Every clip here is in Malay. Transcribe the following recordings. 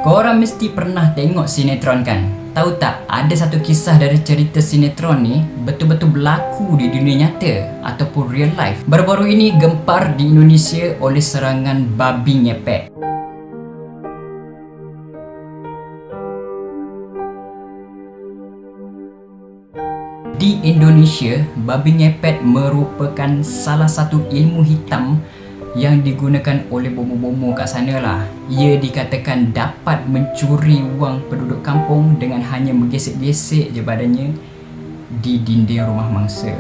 Korang mesti pernah tengok sinetron kan? Tahu tak, ada satu kisah dari cerita sinetron ni betul-betul berlaku di dunia nyata ataupun real life. Baru-baru ini gempar di Indonesia oleh serangan babi ngepet. Di Indonesia, babi ngepet merupakan salah satu ilmu hitam yang digunakan oleh bomo-bomo kat sana lah. Ia dikatakan dapat mencuri wang penduduk kampung dengan hanya menggesek-gesek je badannya di dinding rumah mangsa.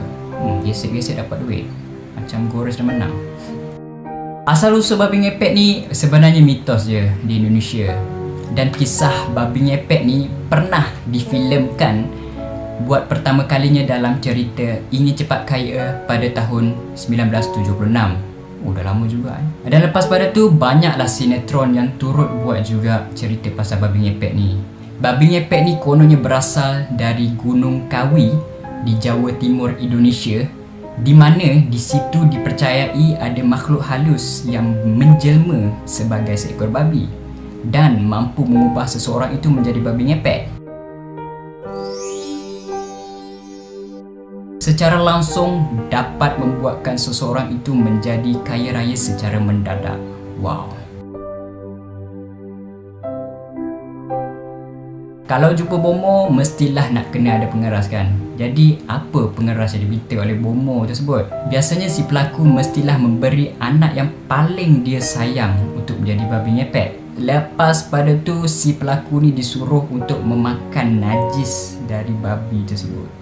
Gesek-gesek dapat duit. Macam gores dan menang. Asal usul babi ngepet ni sebenarnya mitos je di Indonesia. Dan kisah babi ngepet ni pernah difilmkan buat pertama kalinya dalam cerita Ingin Cepat Kaya pada tahun 1976. Dah lama juga Dan lepas pada tu banyaklah sinetron yang turut buat juga cerita pasal babi ngepet ni. Babi ngepet ni kononnya berasal dari Gunung Kawi di Jawa Timur Indonesia, di mana di situ dipercayai ada makhluk halus yang menjelma sebagai seekor babi dan mampu mengubah seseorang itu menjadi babi ngepet. Secara langsung dapat membuatkan seseorang itu menjadi kaya raya secara mendadak. Wow. Kalau jumpa bomo, mestilah nak kena ada pengeras kan? Jadi, apa pengeras yang diminta oleh bomo tersebut? Biasanya si pelaku mestilah memberi anak yang paling dia sayang untuk menjadi babi ngepet. Lepas pada tu, si pelaku ni disuruh untuk memakan najis dari babi tersebut.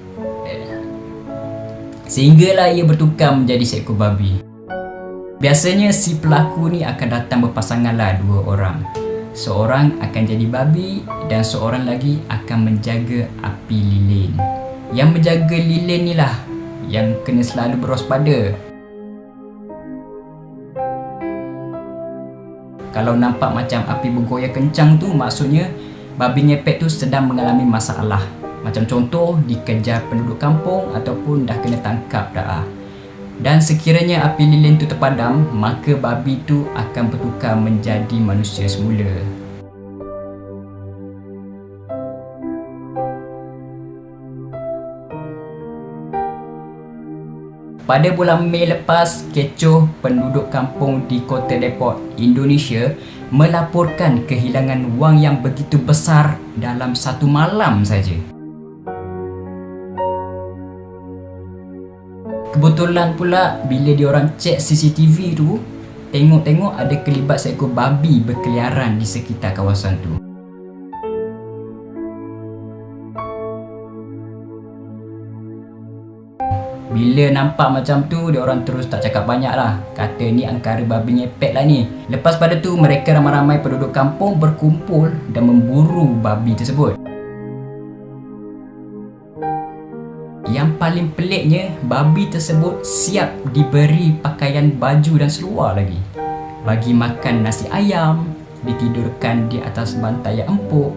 Sehinggalah ia bertukar menjadi seekor babi. Biasanya si pelaku ni akan datang berpasanganlah dua orang. Seorang akan jadi babi dan seorang lagi akan menjaga api lilin. Yang menjaga lilin ni lah yang kena selalu berwaspada. Kalau nampak macam api bergoyang kencang tu, maksudnya babi ngepet tu sedang mengalami masalah. Macam contoh, dikejar penduduk kampung ataupun dah kena tangkap dah. Dan sekiranya api lilin tu terpadam, maka babi tu akan bertukar menjadi manusia semula. Pada bulan Mei lepas, kecoh penduduk kampung di Kota Depok, Indonesia melaporkan kehilangan wang yang begitu besar dalam satu malam saja. Kebetulan pula bila diorang cek CCTV tu, tengok-tengok ada kelibat seekor babi berkeliaran di sekitar kawasan tu. Bila nampak macam tu, diorang terus tak cakap banyak lah. Kata ni angkara babi ngepet lah ni. Lepas pada tu, mereka ramai-ramai penduduk kampung berkumpul dan memburu babi tersebut. Yang paling peliknya, babi tersebut siap diberi pakaian baju dan seluar lagi. Bagi makan nasi ayam, ditidurkan di atas bantai yang empuk.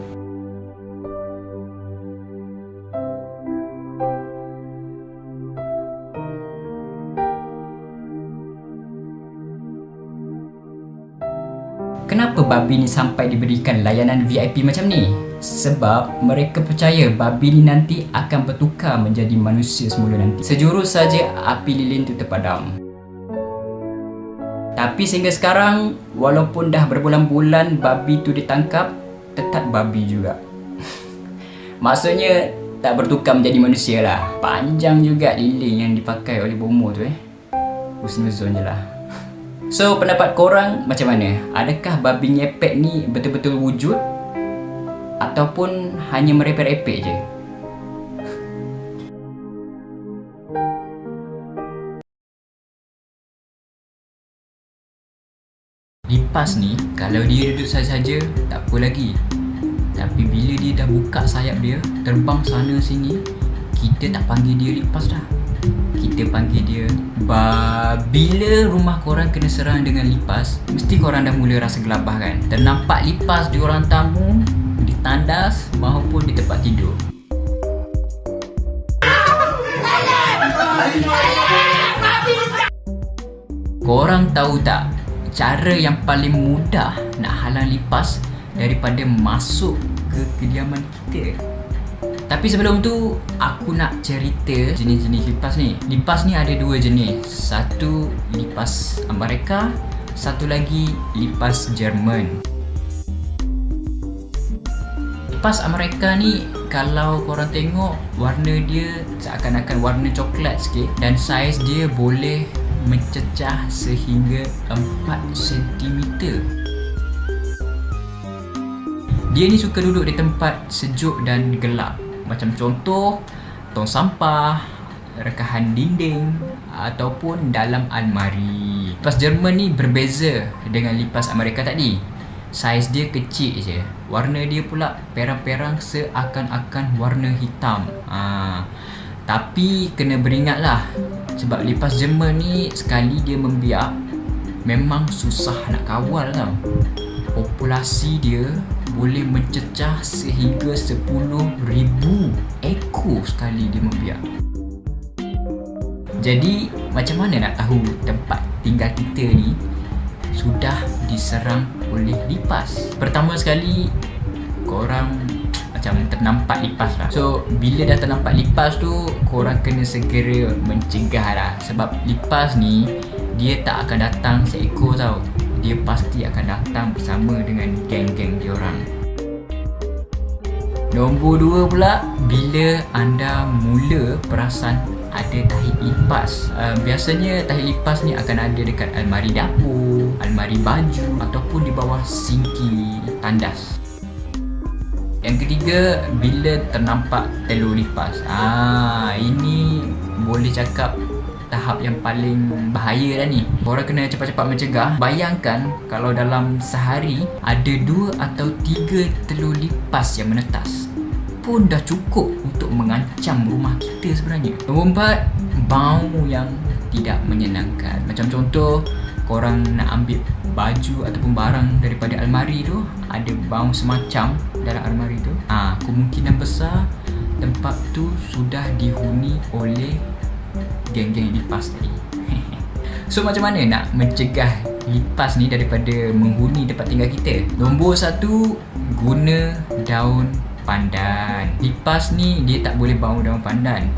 Kenapa babi ni sampai diberikan layanan VIP macam ni? Sebab mereka percaya babi ni nanti akan bertukar menjadi manusia semula nanti. Sejurus saja api lilin tu terpadam. Tapi sehingga sekarang, walaupun dah berbulan-bulan babi tu ditangkap, tetap babi juga. Maksudnya tak bertukar menjadi manusia lah. Panjang juga lilin yang dipakai oleh bomo tu husnuzon je lah. So, pendapat korang macam mana? Adakah babi ngepet ni betul-betul wujud? Ataupun hanya merepek-repek je? Lipas ni, kalau dia duduk saja-saja, tak apa lagi. Tapi bila dia dah buka sayap dia, terbang sana sini, kita tak panggil dia lipas dah. Kita panggil dia bila rumah korang kena serang dengan lipas, mesti korang dah mula rasa gelabah kan? Ternampak lipas di orang tamu, di tandas maupun di tempat tidur. Korang tahu tak, cara yang paling mudah nak halang lipas daripada masuk ke kediaman kita. Tapi sebelum tu, aku nak cerita jenis-jenis lipas ni. Lipas ni ada dua jenis. Satu lipas Amerika, satu lagi lipas Jerman. Lipas Amerika ni, kalau korang tengok, warna dia seakan-akan warna coklat sikit dan saiz dia boleh mencecah sehingga 4 cm. Dia ni suka duduk di tempat sejuk dan gelap. Macam contoh, tong sampah, rekahan dinding ataupun dalam almari. Lipas Jerman ni berbeza dengan lipas Amerika tadi. Saiz dia kecil je. Warna dia pula perang-perang seakan-akan warna hitam. Tapi kena beringatlah, sebab lipas Jerman ni sekali dia membiak, memang susah nak kawal tau. Populasi dia boleh mencecah sehingga 10,000 ekor sekali dia membiak. Jadi macam mana nak tahu tempat tinggal kita ni sudah diserang oleh lipas? Pertama sekali, korang macam ternampak lipas lah. So bila dah ternampak lipas tu, korang kena segera mencegah lah. Sebab lipas ni dia tak akan datang seekor tau. Dia pasti akan datang bersama dengan geng-geng diorang. Nombor 2 pula, bila anda mula perasan ada tahi lipas. Biasanya tahi lipas ni akan ada dekat almari dapur, almari baju ataupun di bawah sinki tandas. Yang ketiga, bila ternampak telur lipas. Ini boleh cakap tahap yang paling bahaya dah ni. Korang kena cepat-cepat mencegah. Bayangkan kalau dalam sehari ada 2 atau 3 telur lipas yang menetas, pun dah cukup untuk mengancam rumah kita sebenarnya. Nombor 4, bau yang tidak menyenangkan. Macam contoh, korang nak ambil baju ataupun barang daripada almari tu, ada bau semacam dalam almari tu, kemungkinan besar tempat tu sudah dihuni oleh geng-geng lipas tadi. So macam mana nak mencegah lipas ni daripada menghuni tempat tinggal kita? Nombor 1, guna daun pandan. Lipas ni dia tak boleh bau daun pandan.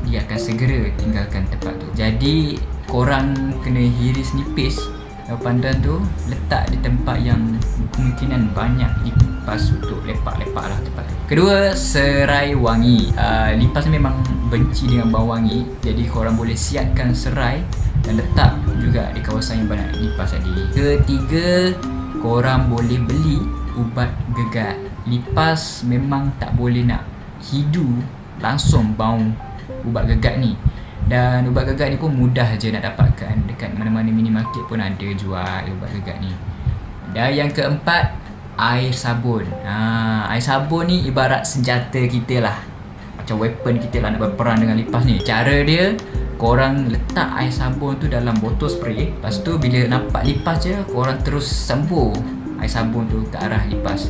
Dia akan segera tinggalkan tempat tu. Jadi korang kena hiris nipis daun pandan tu, letak di tempat yang kemungkinan banyak lipas untuk lepak-lepak lah tempat tu. Kedua, serai wangi. Lipas ni memang benci dengan bau wangi. Jadi korang boleh siapkan serai dan letak juga di kawasan yang banyak lipas tadi. Ketiga, korang boleh beli ubat gegat. Lipas memang tak boleh nak hidu langsung bau ubat gegat ni. Dan ubat gegat ni pun mudah je nak dapatkan. Dekat mana-mana minimarket pun ada jual ubat gegat ni. Dan yang keempat, air sabun. Air sabun ni ibarat senjata kita lah. Macam weapon kita lah nak berperang dengan lipas ni. Cara dia, korang letak air sabun tu dalam botol spray. Lepas tu bila nampak lipas je, korang terus sembur air sabun tu ke arah lipas.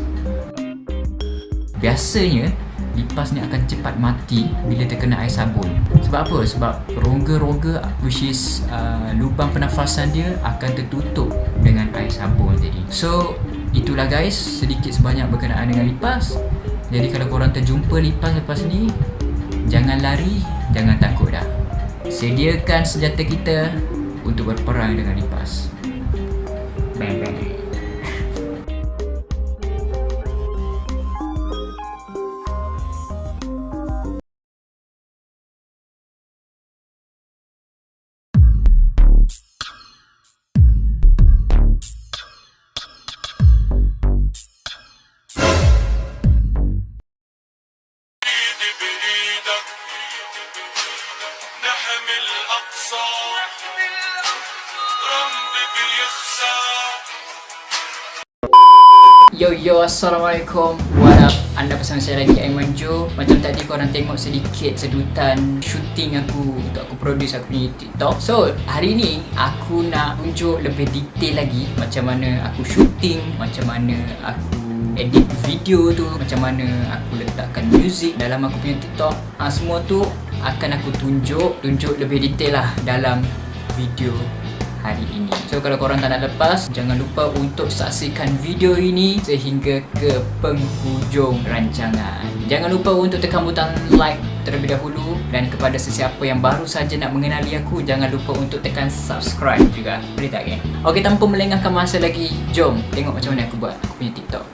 Biasanya lipas ni akan cepat mati bila terkena air sabun. Sebab apa? Sebab rongga-rongga, which is lubang pernafasan dia akan tertutup dengan air sabun tadi. So itulah guys, sedikit sebanyak berkenaan dengan lipas. Jadi kalau korang terjumpa lipas lepas ni, jangan lari, jangan takut dah. Sediakan senjata kita untuk berperang dengan lipas. Bang bang. Yo, assalamualaikum. What up? Anda bersama saya lagi, Aiman Jo. Macam tadi korang tengok sedikit sedutan shooting aku untuk aku produce aku punya TikTok. So hari ni aku nak tunjuk lebih detail lagi macam mana aku shooting, macam mana aku edit video tu, macam mana aku letakkan music dalam aku punya TikTok. Semua tu akan aku tunjuk lebih detail lah dalam video hari ini. So kalau korang tak nak lepas, jangan lupa untuk saksikan video ini sehingga ke penghujung rancangan. Jangan lupa untuk tekan butang like terlebih dahulu, dan kepada sesiapa yang baru saja nak mengenali aku, jangan lupa untuk tekan subscribe juga. Boleh tak geng? Okey, tanpa melengahkan masa lagi, jom tengok macam mana aku buat aku punya TikTok.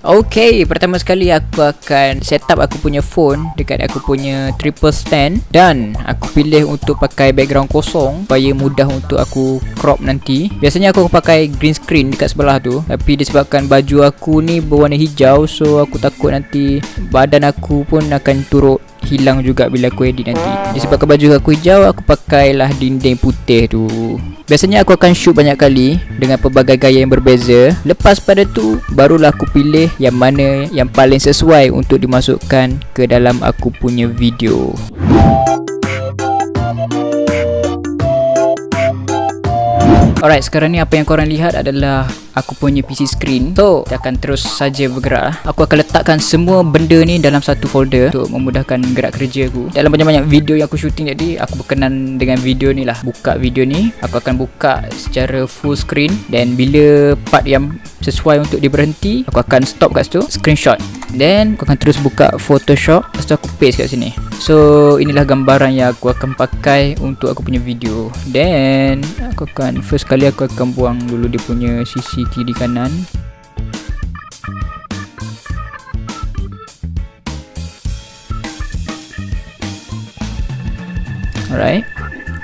Okay, pertama sekali aku akan set up aku punya phone dekat aku punya triple stand, dan aku pilih untuk pakai background kosong supaya mudah untuk aku crop nanti. Biasanya aku pakai green screen dekat sebelah tu, tapi disebabkan baju aku ni berwarna hijau, so aku takut nanti badan aku pun akan turut hilang juga bila aku edit nanti. Disebabkan baju aku hijau, aku pakailah dinding putih tu. Biasanya aku akan shoot banyak kali dengan pelbagai gaya yang berbeza. Lepas pada tu, barulah aku pilih yang mana yang paling sesuai untuk dimasukkan ke dalam aku punya video. Alright, sekarang ni apa yang korang lihat adalah aku punya PC screen. So, kita akan terus saja bergerak. Aku akan letakkan semua benda ni dalam satu folder untuk memudahkan gerak kerja aku. Dalam banyak-banyak video yang aku shooting tadi, aku berkenan dengan video ni lah. Buka video ni, aku akan buka secara full screen, dan bila part yang sesuai untuk diberhenti, aku akan stop kat situ, screenshot. Then aku akan terus buka Photoshop, lepas tu aku paste kat sini. So inilah gambaran yang aku akan pakai untuk aku punya video. Then aku akan, first kali aku akan buang dulu dia punya sisi kiri kanan. Alright.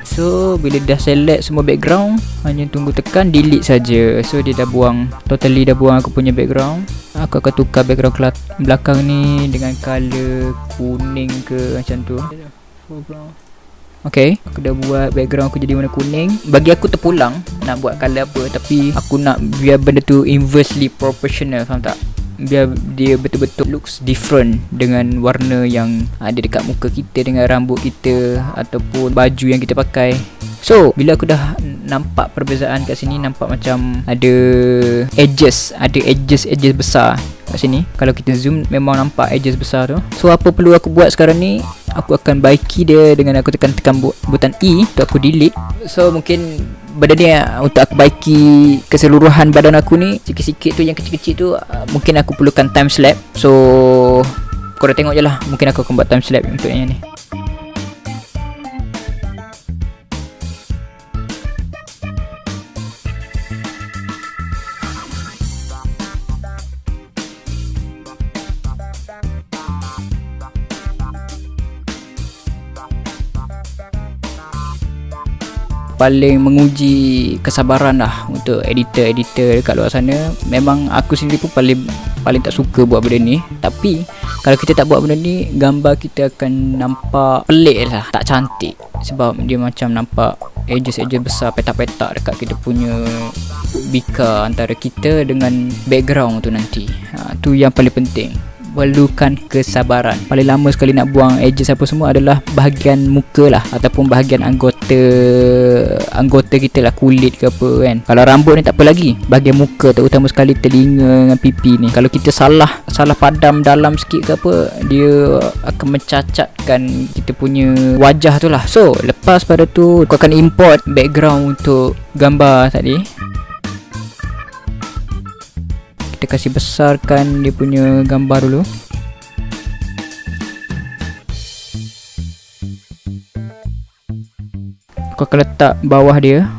So bila dah select semua background, hanya tunggu tekan delete saja. So dia dah buang, totally dah buang aku punya background. Aku akan tukar background belakang ni dengan color kuning ke macam tu. Okay, aku dah buat background aku jadi warna kuning. Bagi aku terpulang nak buat color apa, tapi aku nak biar benda tu inversely proportional, faham tak? Biar dia betul-betul looks different dengan warna yang ada dekat muka kita, dengan rambut kita ataupun baju yang kita pakai. So bila aku dah nampak perbezaan kat sini, nampak macam ada edges besar kat sini. Kalau kita zoom memang nampak edges besar tu. So apa perlu aku buat sekarang ni, aku akan baiki dia dengan aku tekan butang E untuk aku delete. So mungkin benda ni untuk aku baiki keseluruhan badan aku ni, sikit-sikit tu yang kecil-kecil tu mungkin aku perlukan time lapse. So korang tengok je lah, mungkin aku akan buat time lapse untuk yang ni. Paling menguji kesabaran lah untuk editor dekat luar sana. Memang aku sendiri pun paling tak suka buat benda ni, tapi kalau kita tak buat benda ni, gambar kita akan nampak pelik lah, tak cantik, sebab dia macam nampak edges besar, petak-petak dekat kita punya bika antara kita dengan background tu nanti. Tu yang paling penting, perlukan kesabaran. Paling lama sekali nak buang edges apa semua adalah bahagian muka lah, ataupun bahagian anggota kita lah, kulit ke apa kan. Kalau rambut ni tak apa lagi, bahagian muka, terutama sekali telinga dengan pipi ni, kalau kita salah padam dalam sikit ke apa, dia akan mencacatkan kita punya wajah tu lah. So lepas pada tu, aku akan import background untuk gambar tadi. Kita kasih besarkan dia punya gambar dulu. Aku akan letak bawah dia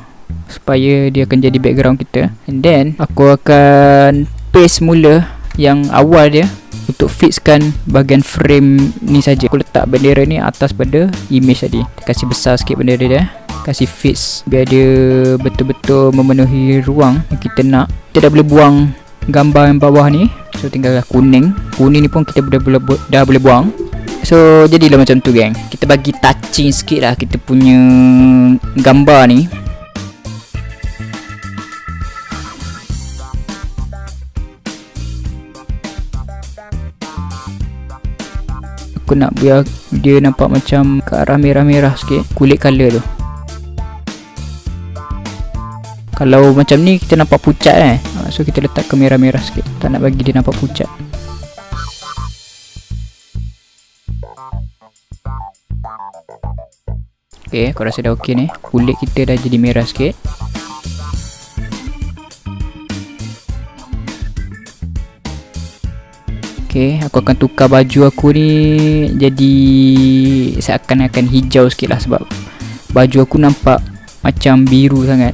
supaya dia akan jadi background kita. And then aku akan paste mula yang awal dia untuk fixkan bahagian frame ni saja. Aku letak bendera ni atas pada image tadi. Kasih besar sikit bendera dia, kasih fix biar dia betul-betul memenuhi ruang yang kita nak. Kita dah boleh buang gambar yang bawah ni, so tinggallah kuning ni pun kita dah boleh buang. So jadilah macam tu geng. Kita bagi touching sikit lah kita punya gambar ni. Aku nak biar dia nampak macam ke arah merah-merah sikit, kulit colour tu. Kalau macam ni kita nampak pucat so kita letak ke merah-merah sikit, tak nak bagi dia nampak pucat. Okay, aku rasa dah okey ni. Kulit kita dah jadi merah sikit. Okay, aku akan tukar baju aku ni jadi seakan-akan hijau sikit lah, sebab baju aku nampak macam biru sangat.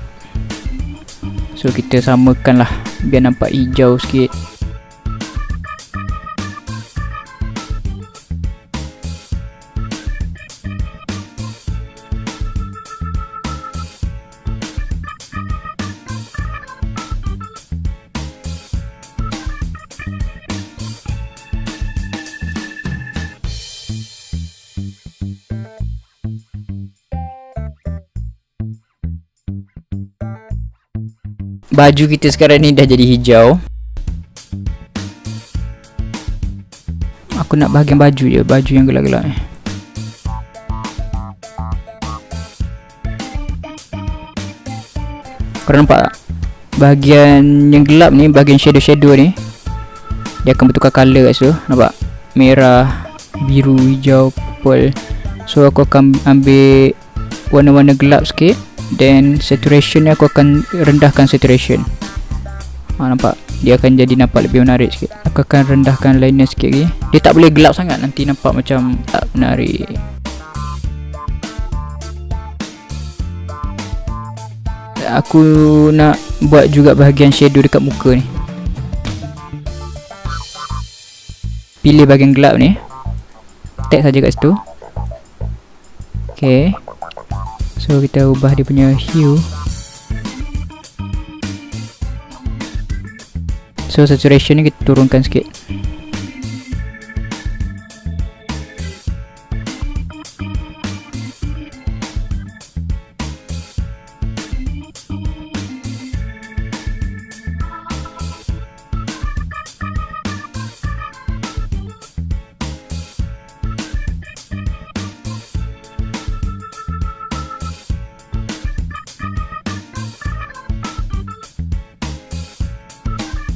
So kita samakan lah biar nampak hijau sikit. Baju kita sekarang ni dah jadi hijau. Aku nak bahagian baju je, baju yang gelap-gelap ni. Korang nampak tak? Bahagian yang gelap ni, bahagian shadow-shadow ni, dia akan bertukar colour kat situ. Nampak? Merah, biru, hijau, purple. So aku akan ambil warna-warna gelap sikit. Then saturation ni aku akan rendahkan saturation. Nampak? Dia akan jadi nampak lebih menarik sikit. Aku akan rendahkan liner sikit lagi. Dia tak boleh gelap sangat, nanti nampak macam tak menarik. Aku nak buat juga bahagian shadow dekat muka ni. Pilih bahagian gelap ni, tag saja kat situ. Okay, so kita ubah dia punya hue. So saturation ni kita turunkan sikit.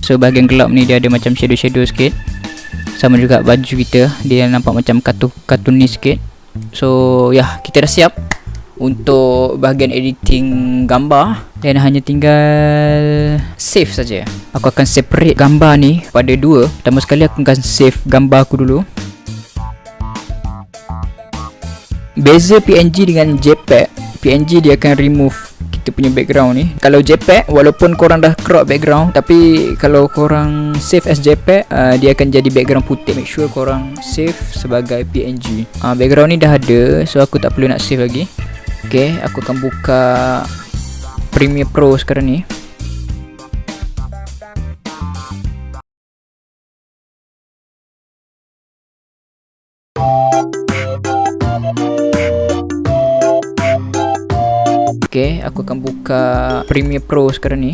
So bahagian gelap ni dia ada macam shadow-shadow sikit. Sama juga baju kita, dia nampak macam kartunis sikit. So ya, kita dah siap untuk bahagian editing gambar. Dan hanya tinggal save saja. Aku akan separate gambar ni pada dua. Pertama sekali aku akan save gambar aku dulu. Beza PNG dengan JPEG, PNG dia akan remove kita punya background ni. Kalau JPEG, walaupun korang dah crop background, tapi kalau korang save as JPEG, dia akan jadi background putih. Make sure korang save sebagai PNG. Background ni dah ada, so aku tak perlu nak save lagi. Okay, aku akan buka Premiere Pro sekarang ni. Okay, aku akan buka Premiere Pro sekarang ni.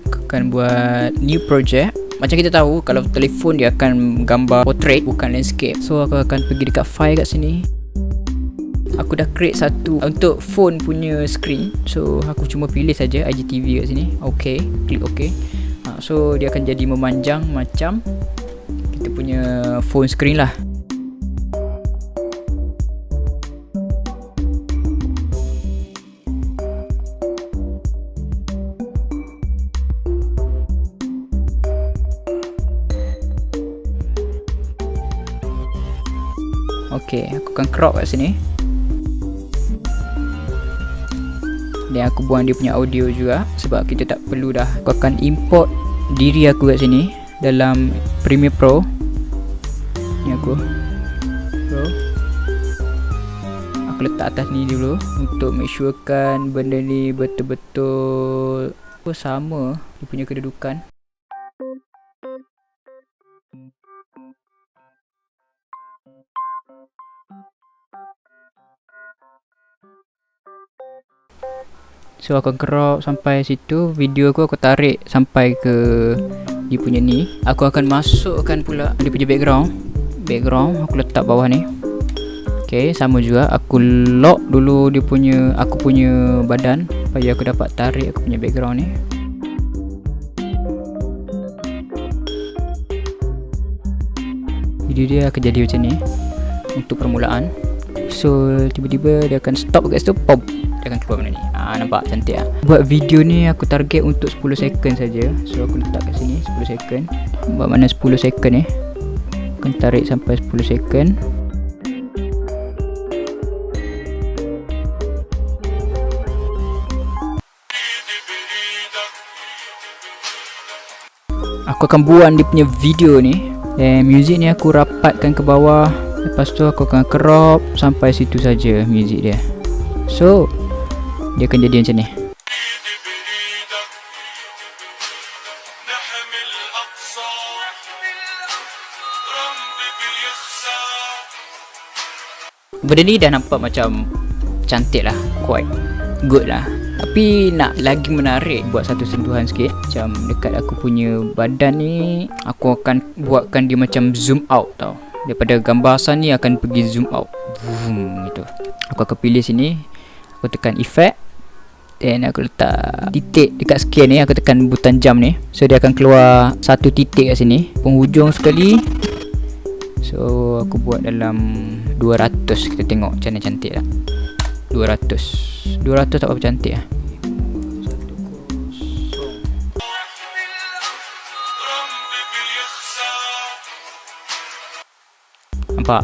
Aku akan buat new project. Macam kita tahu, kalau telefon dia akan gambar portrait, bukan landscape. So aku akan pergi dekat file kat sini. Aku dah create satu untuk phone punya screen. So aku cuma pilih saja IGTV kat sini. Okay, klik okay. So dia akan jadi memanjang macam kita punya phone screen lah. Okay, aku akan crop kat sini. Dan aku buang dia punya audio juga, sebab kita tak perlu dah. Aku akan import diri aku kat sini dalam Premiere Pro. Ni aku Pro. Aku letak atas ni dulu untuk make sure kan benda ni betul-betul sama dia punya kedudukan. So aku akan crop sampai situ. Video aku tarik sampai ke dia punya ni. Aku akan masukkan pula dia punya background. Aku letak bawah ni. Okay, sama juga aku lock dulu dia punya, aku punya badan, supaya aku dapat tarik aku punya background ni. Video dia akan jadi macam ni untuk permulaan. So tiba-tiba dia akan stop kat situ, pop, dia akan keluar benda ni. Nampak cantik lah. Buat video ni aku target untuk 10 second saja. So aku letak kat sini 10 second. Buat mana 10 second ni, akan tarik sampai 10 second. Aku akan buang dia punya video ni. Dan music ni aku rapatkan ke bawah. Lepas tu aku akan crop sampai situ saja music dia. So dia akan jadi macam ni. Benda ni dah nampak macam cantik lah, quite good lah. Tapi nak lagi menarik, buat satu sentuhan sikit. Macam dekat aku punya badan ni, aku akan buatkan dia macam zoom out tau. Daripada gambar asal ni akan pergi zoom out. Boom, gitu. Aku akan pilih sini, aku tekan effect, then aku letak titik dekat scan ni. Aku tekan butang jam ni, so dia akan keluar satu titik kat sini, penghujung sekali. So aku buat dalam 200. Kita tengok macam mana cantik lah. 200 tak apa cantik lah. Nampak?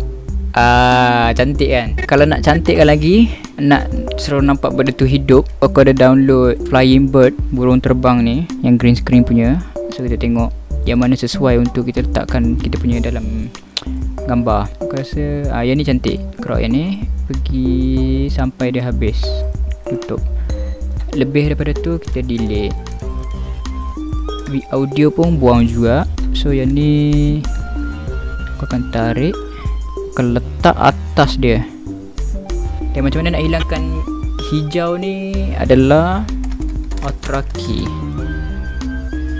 Cantik kan? Kalau nak cantikkan lagi, nak seru nampak benda tu hidup, aku ada download Flying Bird, burung terbang ni, yang green screen punya. So kita tengok yang mana sesuai untuk kita letakkan kita punya dalam gambar. Aku rasa yang ni cantik. Crop yang ni, pergi sampai dia habis, tutup. Lebih daripada tu kita delete. Audio pun buang juga. So yang ni aku akan tarik, akan letak atas dia. Dan macam mana nak hilangkan hijau ni adalah Ultra key.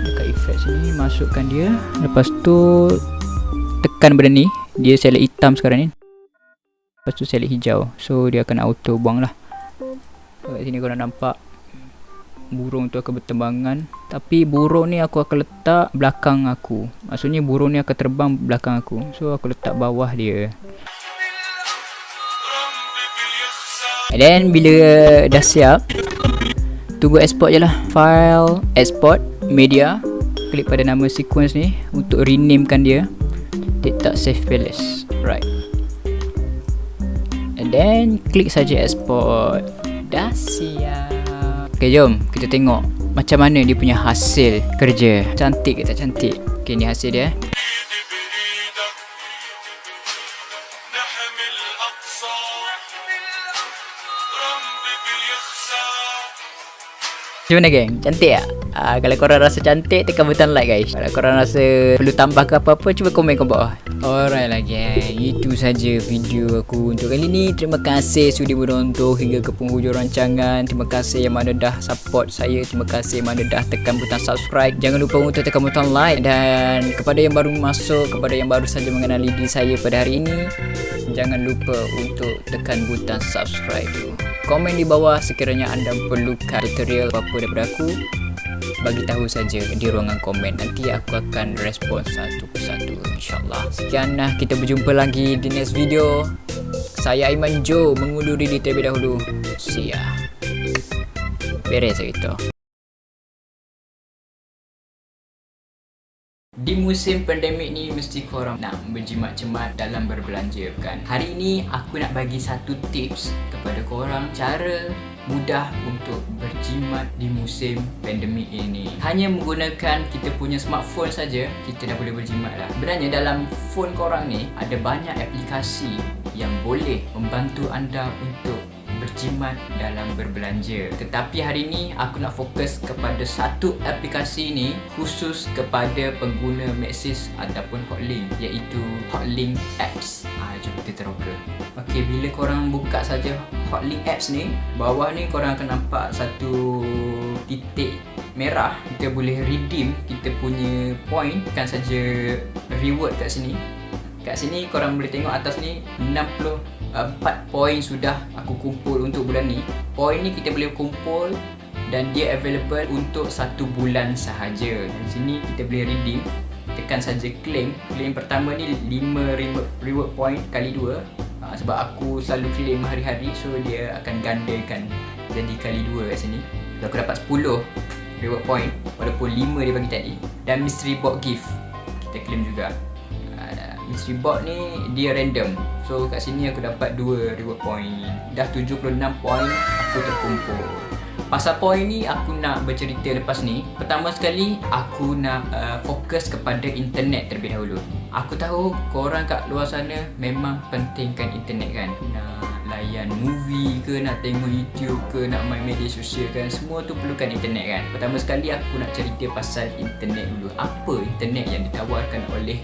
Dekat effect sini masukkan dia. Lepas tu tekan benda ni, dia select hitam sekarang ni. Lepas tu select hijau. So dia akan auto buang lah. Kat sini korang nampak burung tu akan berterbangan. Tapi burung ni aku akan letak belakang aku. Maksudnya burung ni akan terbang belakang aku. So aku letak bawah dia. And then bila dah siap, tunggu export je lah. File, export, media. Klik pada nama sequence ni untuk renamekan dia. Tak save playlist. Right. And then klik saja export. Dah siap. Okay, jom kita tengok macam mana dia punya hasil kerja. Cantik ke tak cantik? Okay, ni hasil dia. Macam mana geng? Cantik tak? Kalau korang rasa cantik, tekan butang like guys. Kalau korang rasa perlu tambah ke apa-apa, cuba komen kat bawah. Alright lah geng, itu saja video aku untuk kali ni. Terima kasih sudi menonton hingga ke penghujung rancangan. Terima kasih yang mana dah support saya. Terima kasih yang mana dah tekan butang subscribe. Jangan lupa untuk tekan butang like. Dan kepada yang baru masuk, kepada yang baru saja mengenali diri saya pada hari ini, jangan lupa untuk tekan butang subscribe tu. Komen di bawah sekiranya anda perlukan tutorial apa-apa daripada aku. Bagi tahu saja di ruangan komen. Nanti aku akan respon satu persatu, insyaAllah. Sekian lah, kita berjumpa lagi di next video. Saya Aiman Jo mengundur diri terlebih dahulu. See ya. Beres gitu. Di musim pandemik ni mesti korang nak berjimat-jimat dalam berbelanja kan. Hari ini aku nak bagi satu tips kepada korang cara mudah untuk berjimat di musim pandemik ini. Hanya menggunakan kita punya smartphone saja, kita dah boleh berjimat lah. Sebenarnya dalam phone korang ni ada banyak aplikasi yang boleh membantu anda untuk berjimat dalam berbelanja. Tetapi hari ini aku nak fokus kepada satu aplikasi ni khusus kepada pengguna Maxis ataupun Hotlink, iaitu Hotlink Apps. Jom kita teroka. Okey, bila korang buka saja Hotlink Apps ni, bawah ni korang akan nampak satu titik merah. Kita boleh redeem kita punya point. Tekan saja reward kat sini. Kat sini korang boleh tengok atas ni 64 poin sudah aku kumpul untuk bulan ni. Poin ni kita boleh kumpul dan dia available untuk 1 bulan sahaja. Di sini kita boleh redeem. Tekan saja claim. Claim pertama ni 5 reward point kali 2. Sebab aku selalu claim hari-hari, so dia akan gandakan jadi kali 2 kat sini. So, aku dapat 10 reward point walaupun 5 dia bagi tadi. Dan mystery box gift kita claim juga. Mystery box ni dia random, so kat sini aku dapat 2 reward point. Dah 76 point aku terkumpul. Pasal point ni aku nak bercerita lepas ni. Pertama sekali aku nak fokus kepada internet terlebih dahulu. Aku tahu korang kat luar sana memang pentingkan internet kan. Nak layan movie ke, nak tengok YouTube ke, nak main media sosial kan, semua tu perlukan internet kan. Pertama sekali aku nak cerita pasal internet dulu. Apa internet yang ditawarkan oleh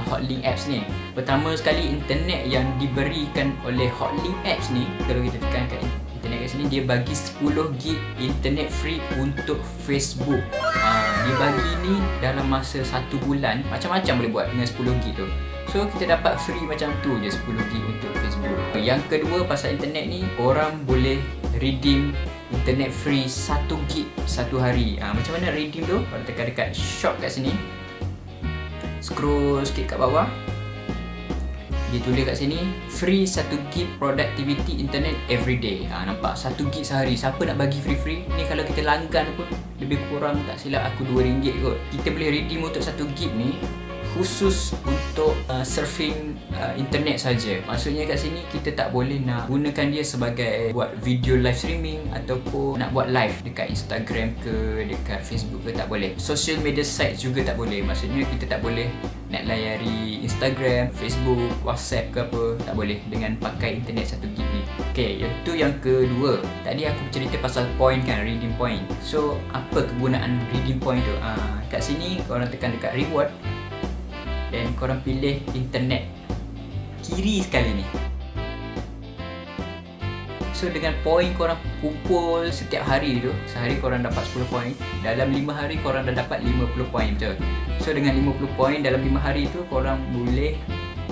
Hotlink Apps ni? Pertama sekali, internet yang diberikan oleh Hotlink Apps ni, kalau kita tekan kat internet kat sini, dia bagi 10 gig internet free untuk Facebook. Dia bagi ni dalam masa 1 bulan. Macam-macam boleh buat dengan 10 gig tu. So kita dapat free macam tu je 10 gig untuk Facebook. Yang kedua pasal internet ni, orang boleh redeem internet free 1 gig 1 hari. Macam mana redeem tu? Kalau tekan dekat shop kat sini, scroll sikit kat bawah, dia tulis kat sini free 1 gig productivity internet everyday. Nampak 1 gig sehari. Siapa nak bagi free-free ni? Kalau kita langgan pun lebih kurang tak silap aku RM2 kot. Kita boleh redeem untuk 1 gig ni khusus untuk surfing internet saja. Maksudnya kat sini kita tak boleh nak gunakan dia sebagai buat video live streaming ataupun nak buat live dekat Instagram ke, dekat Facebook ke, tak boleh. Social media sites juga tak boleh. Maksudnya kita tak boleh nak layari Instagram, Facebook, WhatsApp ke apa, tak boleh dengan pakai internet 1 gig ni. Okay, itu yang kedua. Tadi aku cerita pasal point kan, redeem point. So apa kegunaan redeem point tu? Kat sini korang tekan dekat reward dan korang pilih internet kiri sekali ni. So dengan point korang kumpul setiap hari tu, sehari korang dapat 10 point. Dalam 5 hari korang dah dapat 50 point, betul? So dengan 50 point dalam 5 hari tu, korang boleh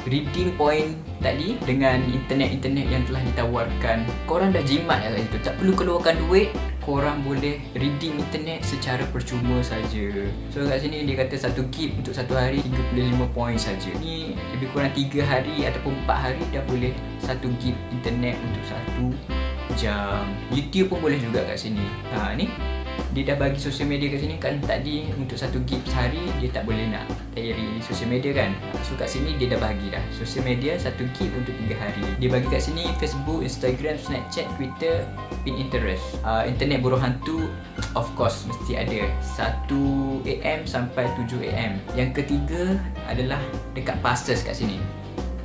redeem point tadi dengan internet-internet yang telah ditawarkan. Korang dah jimat kat situ, tak perlu keluarkan duit. Korang boleh redeem internet secara percuma saja. So kat sini dia kata 1 gig untuk 1 hari 35 point saja. Ni lebih kurang 3 hari ataupun 4 hari dah boleh 1 gig internet untuk 1 jam. YouTube pun boleh juga kat sini. Ni dia dah bagi sosial media kat sini kan. Tadi untuk 1 gig sehari dia tak boleh nak layari sosial media kan. So kat sini dia dah bagi dah sosial media 1 gig untuk 3 hari. Dia bagi kat sini Facebook, Instagram, Snapchat, Twitter, Pinterest. Internet burung hantu of course mesti ada 1 AM sampai 7 AM. Yang ketiga adalah dekat passes kat sini.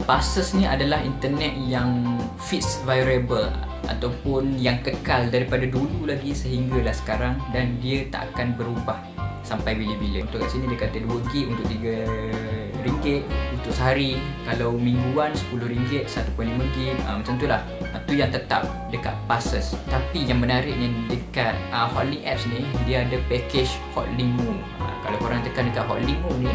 Passes ni adalah internet yang fixed variable ataupun yang kekal daripada dulu lagi sehinggalah sekarang, dan dia tak akan berubah sampai bila-bila. Untuk kat sini dia kata 2 gig untuk RM3 untuk sehari. Kalau mingguan RM10 1.5 gig, macam tu lah. Tu yang tetap dekat passes. Tapi yang menariknya dekat Hotlink Apps ni, dia ada package Hotlink Move. Kalau korang tekan dekat Hotlink Move ni,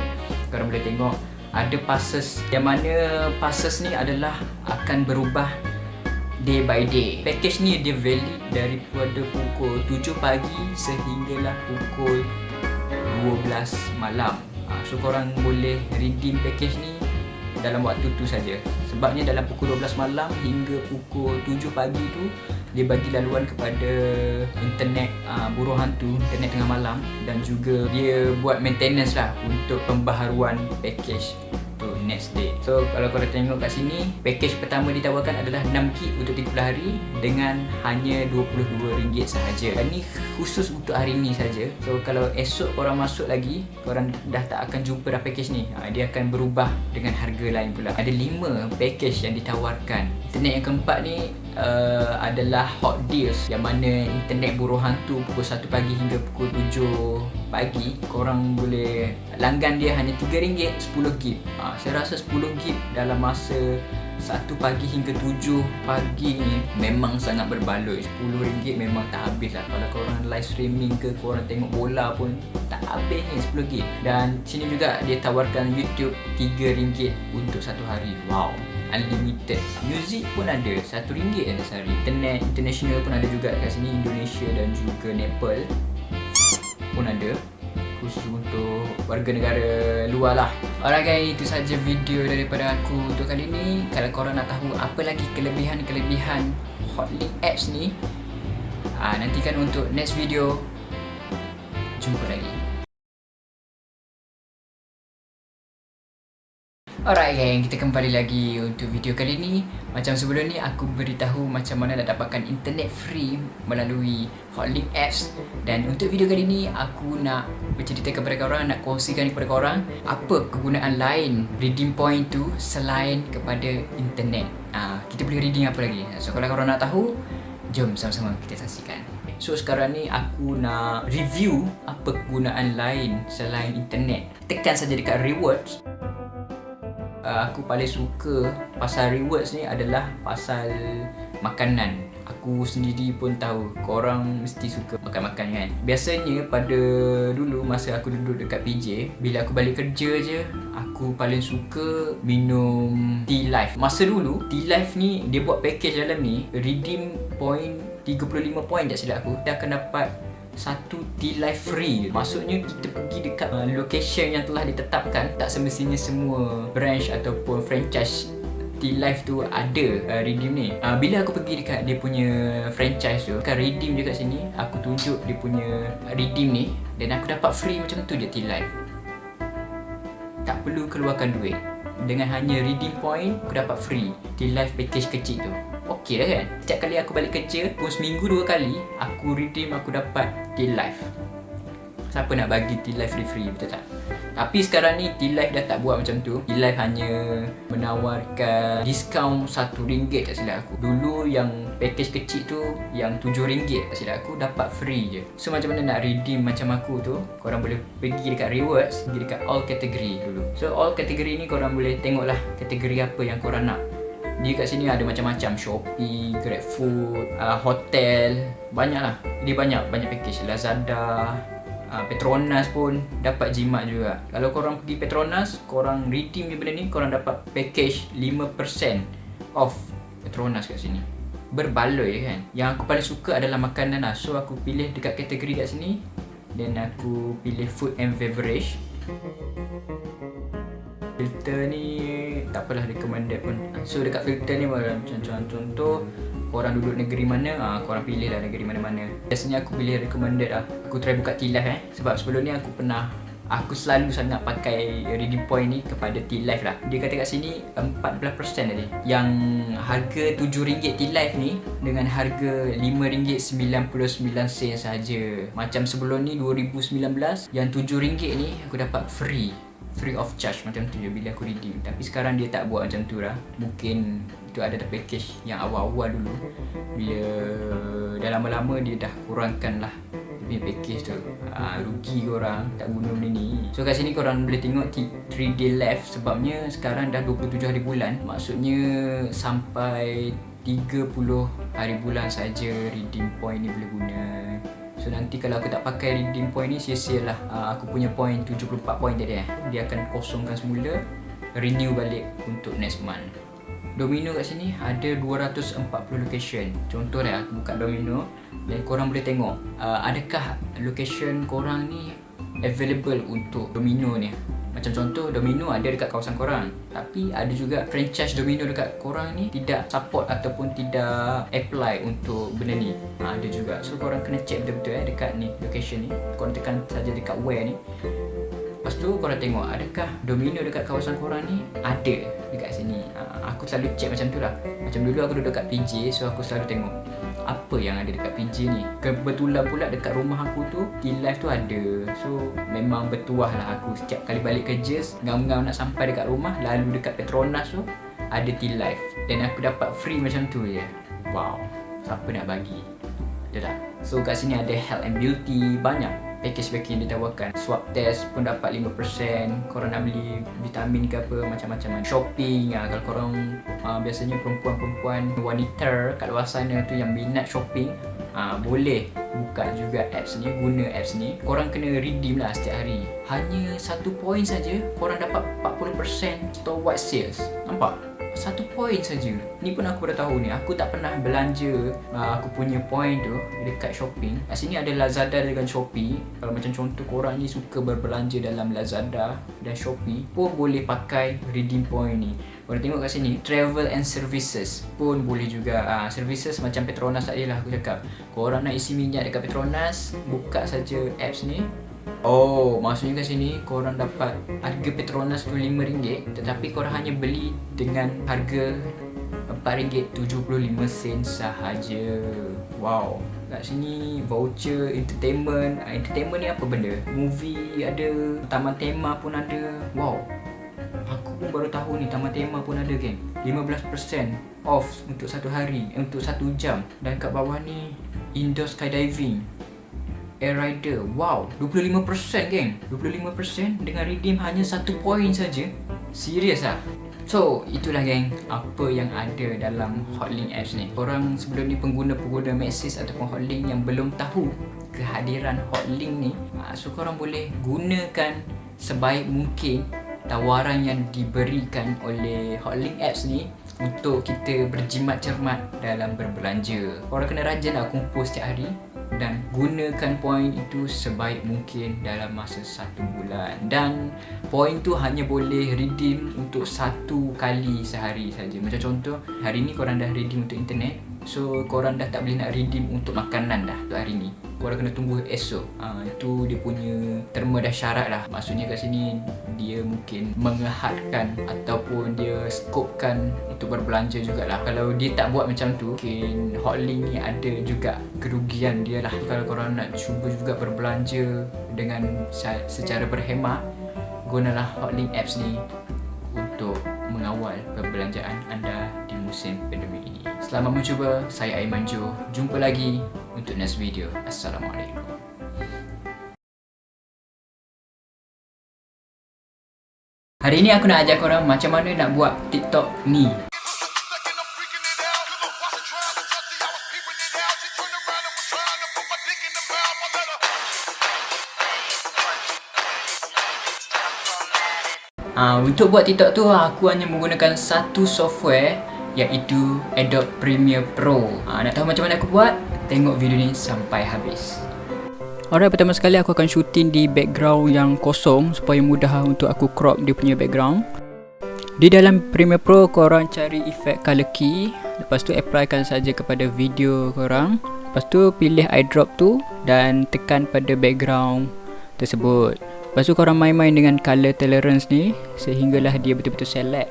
korang boleh tengok ada passes, yang mana passes ni adalah akan berubah day by day. Package ni dia valid daripada pukul 7 pagi sehinggalah pukul 12 malam. So korang boleh redeem package ni dalam waktu tu saja. Sebabnya dalam pukul 12 malam hingga pukul 7 pagi tu dia bagi laluan kepada internet burung hantu, internet tengah malam, dan juga dia buat maintenance lah untuk pembaharuan package tu next day. So kalau korang tengok kat sini, package pertama ditawarkan adalah 6 gig untuk 30 hari dengan hanya RM22 sahaja. Dan ni khusus untuk hari ni saja. So kalau esok korang masuk lagi, korang dah tak akan jumpa dah package ni. Dia akan berubah dengan harga lain pula. Ada 5 package yang ditawarkan. Internet yang keempat ni adalah Hot Deals, yang mana internet burung hantu pukul 1 pagi hingga pukul 7 pagi. Korang boleh langgan dia hanya RM3 10 gig. Saya rasa 10 gig dalam masa 1 pagi hingga 7 pagi ni memang sangat berbaloi. RM10 memang tak habis lah. Kalau korang live streaming ke, korang tengok bola pun tak habis ni 10 gig. Dan sini juga dia tawarkan YouTube RM3 untuk 1 hari. Wow, unlimited. Music pun ada RM1 sehari. Internet international pun ada juga kat sini, Indonesia dan juga Nepal pun ada. khusus untuk warga negara luar lah. Alright guys, itu saja video daripada aku untuk kali ni. Kalau korang nak tahu apa lagi kelebihan Hotlink apps ni, nantikan untuk next video. Jumpa lagi. Alright gang, kita kembali lagi untuk video kali ni. Macam sebelum ni aku beritahu macam mana nak dapatkan internet free melalui Hotlink apps. Dan untuk video kali ni aku nak bercerita kepada korang, nak kongsikan kepada korang apa kegunaan lain redeem point tu selain kepada internet. Kita boleh redeem apa lagi? So kalau korang nak tahu, jom sama-sama kita saksikan. So sekarang ni aku nak review apa kegunaan lain selain internet. Tekan saja dekat rewards. Aku paling suka pasal rewards ni adalah pasal makanan. Aku sendiri pun tahu korang mesti suka makan-makan kan. Biasanya pada dulu masa aku duduk dekat PJ, bila aku balik kerja je, aku paling suka minum Tea Life. Masa dulu Tea Life ni dia buat package dalam ni, redeem point 35 point tak silap aku, dia akan dapat satu Tea Life free. Maksudnya kita pergi dekat location yang telah ditetapkan. Tak semestinya semua branch ataupun franchise Tea Life tu ada redeem ni. Bila aku pergi dekat dia punya franchise tu, akan redeem je kat sini, aku tunjuk dia punya redeem ni, dan aku dapat free macam tu je Tea Life. Tak perlu keluarkan duit. Dengan hanya redeem point, aku dapat free Tea Life package kecil tu. Okey dah kan? Setiap kali aku balik kerja, pun seminggu 2 kali aku redeem, aku dapat Tea Life. Siapa nak bagi Tea Life free, betul tak? Tapi sekarang ni Tea Life dah tak buat macam tu. Tea Life hanya menawarkan diskaun RM1 tak silap aku. Dulu yang package kecil tu yang RM7 tak silap aku, dapat free je. So macam mana nak redeem macam aku tu? Korang boleh pergi dekat rewards, pergi dekat all category dulu. So all category ni korang boleh tengok lah kategori apa yang korang nak. Dia kat sini ada macam-macam, Shopee, GrabFood, hotel, banyak lah. Dia banyak package. Lazada, Petronas pun dapat jimat juga. Kalau korang pergi Petronas, korang redeem je benda ni, korang dapat package 5% off Petronas kat sini. Berbaloi kan. Yang aku paling suka adalah makanan lah. So aku pilih dekat kategori kat sini, dan aku pilih food and beverage. Filter ni tak apalah recommended pun. So dekat filter ni macam contoh korang duduk negeri mana, korang pilih lah negeri mana-mana. Biasanya aku pilih recommended lah. Aku try buka Tea Life sebab sebelum ni aku selalu sangat pakai redeem point ni kepada Tea Life lah. Dia kata kat sini 14% tadi. Yang harga RM7 Tea Life ni dengan harga RM5.99 saja. Macam sebelum ni 2019, yang RM7 ni aku dapat free of charge macam tu je bila aku redeem. Tapi sekarang dia tak buat macam tu lah. Mungkin itu ada package yang awal-awal dulu. Bila dah lama-lama dia dah kurangkan lah dia punya package tu. Rugi korang tak guna benda ni. So kat sini korang boleh tengok 3 day left. Sebabnya sekarang dah 27 hari bulan. Maksudnya sampai 30 hari bulan saja redeem point ni boleh guna. So nanti kalau aku tak pakai redeem point ni, sia-sia lah aku punya point 74 point tadi dia akan kosongkan semula, renew balik untuk next month. Domino kat sini ada 240 location. Contoh dah aku buka Domino dan korang boleh tengok adakah location korang ni available untuk Domino ni. Macam contoh Domino ada dekat kawasan korang, tapi ada juga franchise Domino dekat korang ni tidak support ataupun tidak apply untuk benda ni. Ada juga. So korang kena check betul-betul dekat ni location ni. Korang tekan saja dekat where ni. Lepas tu korang tengok adakah Domino dekat kawasan korang ni ada dekat sini. Aku selalu check macam tu lah. Macam dulu aku duduk kat PJ, so aku selalu tengok apa yang ada dekat PJ ni. Kebetulan pula dekat rumah aku tu Tea Life tu ada. So memang bertuah lah aku setiap kali balik kerja, ngam-ngam nak sampai dekat rumah, lalu dekat Petronas tu ada Tea Life, dan aku dapat free macam tu je. Wow, siapa nak bagi? Betul tak? So kat sini ada health and beauty, banyak package-package yang ditawarkan. Swab test pun dapat 5%. Korang nak beli vitamin ke apa, macam-macam. Shopping, kalau korang biasanya perempuan-perempuan wanita kat luar sana tu yang minat shopping, boleh buka juga apps ni, guna apps ni. Korang kena redeem lah setiap hari. Hanya 1 point saja korang dapat 40% store wide sales. Nampak? 1 poin saja. Ni pun aku baru tahu ni. Aku tak pernah belanja aku punya point tu dekat shopping. Kat sini ada Lazada dengan Shopee. Kalau macam contoh korang ni suka berbelanja dalam Lazada dan Shopee pun boleh pakai redeem point ni. Korang tengok kat sini, travel and services pun boleh juga. Services macam Petronas tadi lah aku cakap. Korang nak isi minyak dekat Petronas, buka saja apps ni. Oh, maksudnya kat sini korang dapat harga Petronas tu RM5, tetapi korang hanya beli dengan harga RM4.75 sahaja. Wow. Kat sini voucher entertainment. Entertainment ni apa benda? Movie ada, taman tema pun ada. Wow. Aku pun baru tahu ni taman tema pun ada, geng. 15% off untuk 1 hari, untuk 1 jam. Dan kat bawah ni indoor skydiving, air rider. Wow, 25%, geng. 25% dengan redeem hanya 1 poin saja. Serius lah. So, itulah geng apa yang ada dalam Hotlink apps ni. Korang sebelum ni pengguna-pengguna Maxis ataupun Hotlink yang belum tahu kehadiran Hotlink ni, so korang boleh gunakan sebaik mungkin tawaran yang diberikan oleh Hotlink apps ni untuk kita berjimat cermat dalam berbelanja. Korang kena rajin lah kumpul setiap hari dan gunakan poin itu sebaik mungkin dalam masa 1 bulan. Dan poin tu hanya boleh redeem untuk 1 kali sehari saja. Macam contoh, hari ni korang dah redeem untuk internet, so korang dah tak boleh nak redeem untuk makanan dah untuk hari ni. Korang kena tunggu esok. Itu dia punya terma dah syarat lah. Maksudnya kat sini dia mungkin mengehadkan ataupun dia skopkan untuk berbelanja jugalah. Kalau dia tak buat macam tu, mungkin Hotlink ni ada juga kerugian dia lah. Kalau korang nak cuba juga berbelanja dengan secara berhemah, gunalah Hotlink apps ni untuk mengawal perbelanjaan anda di musim pandemik ini. Selamat mencuba. Saya Aiman Jo. Jumpa lagi untuk next video. Assalamualaikum. Hari ini aku nak ajar korang macam mana nak buat TikTok ni. Untuk buat TikTok tu aku hanya menggunakan satu software, iaitu Adobe Premiere Pro. Nak tahu macam mana aku buat? Tengok video ni sampai habis. Alright, pertama sekali aku akan shooting di background yang kosong supaya mudah untuk aku crop dia punya background. Di dalam Premiere Pro korang cari efek color key, lepas tu applykan saja kepada video korang. Lepas tu pilih eyedrop tu dan tekan pada background tersebut. Lepas tu korang main-main dengan color tolerance ni sehinggalah dia betul-betul select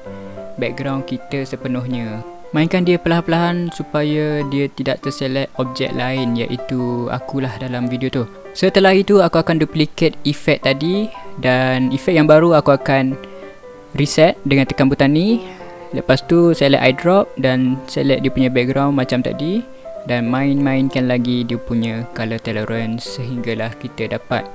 background kita sepenuhnya. Mainkan dia perlahan-lahan supaya dia tidak terselect objek lain, iaitu akulah dalam video tu. Setelah itu aku akan duplicate efek tadi, dan efek yang baru aku akan reset dengan tekan butang ni. Lepas tu select eyedrop dan select dia punya background macam tadi, dan main-mainkan lagi dia punya color tolerance sehinggalah kita dapat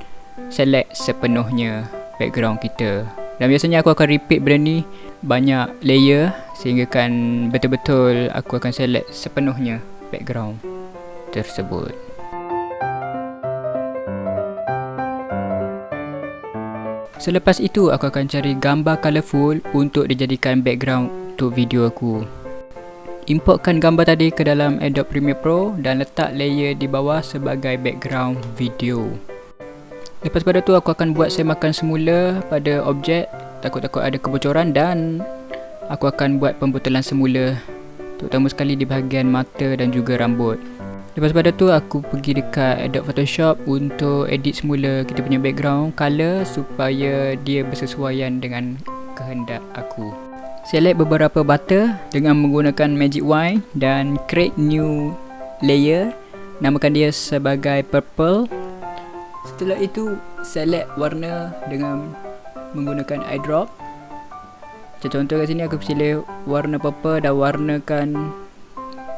select sepenuhnya background kita. Dan biasanya aku akan repeat benda ni banyak layer sehingga kan betul-betul aku akan select sepenuhnya background tersebut. Selepas itu aku akan cari gambar colourful untuk dijadikan background untuk video aku. Importkan gambar tadi ke dalam Adobe Premiere Pro dan letak layer di bawah sebagai background video. Lepas pada tu aku akan buat semakan semula pada objek, takut-takut ada kebocoran, dan aku akan buat pembetulan semula, terutama sekali di bahagian mata dan juga rambut. Lepas pada tu aku pergi dekat Adobe Photoshop untuk edit semula kita punya background color supaya dia bersesuaian dengan kehendak aku. Select beberapa butter dengan menggunakan magic wand dan create new layer, namakan dia sebagai purple. Setelah itu select warna dengan menggunakan eyedrop. Contoh kat sini aku pilih warna purple dan warnakan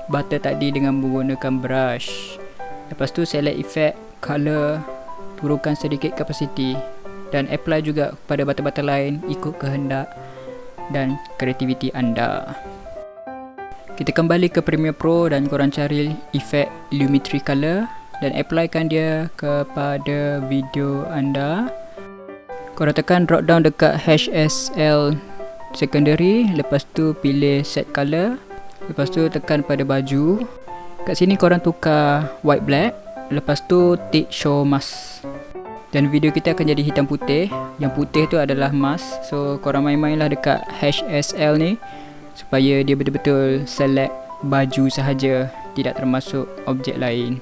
butter tadi dengan menggunakan brush. Lepas tu select effect color, turunkan sedikit capacity dan apply juga pada butter-butter lain ikut kehendak dan kreativiti anda. Kita kembali ke Premiere Pro dan korang cari efek Lumetri Color dan applykan dia kepada video anda. Korang tekan drop down dekat HSL secondary, lepas tu pilih set color, lepas tu tekan pada baju. Kat sini korang tukar white black, lepas tu tick show mask. Dan video kita akan jadi hitam putih. Yang putih tu adalah mask. So korang main-main lah dekat HSL ni supaya dia betul-betul select baju sahaja, tidak termasuk objek lain.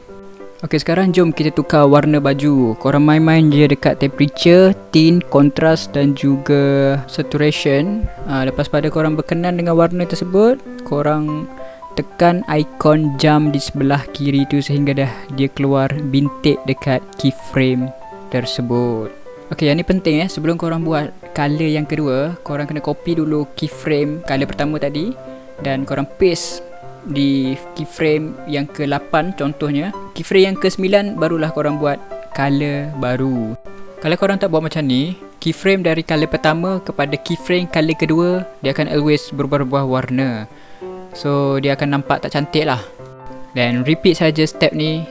Ok, sekarang jom kita tukar warna baju. Korang main-main je dekat temperature, tint, kontras dan juga saturation. Lepas pada korang berkenan dengan warna tersebut, korang tekan ikon jam di sebelah kiri tu sehingga dah dia keluar bintik dekat keyframe tersebut. Ok, yang ni penting sebelum korang buat color yang kedua, korang kena copy dulu keyframe color pertama tadi dan korang paste di keyframe yang ke-8 contohnya. Keyframe yang ke-9 barulah korang buat color baru. Kalau korang tak buat macam ni, keyframe dari color pertama kepada keyframe color kedua, dia akan always berubah-ubah warna. So dia akan nampak tak cantik lah. Dan repeat saja step ni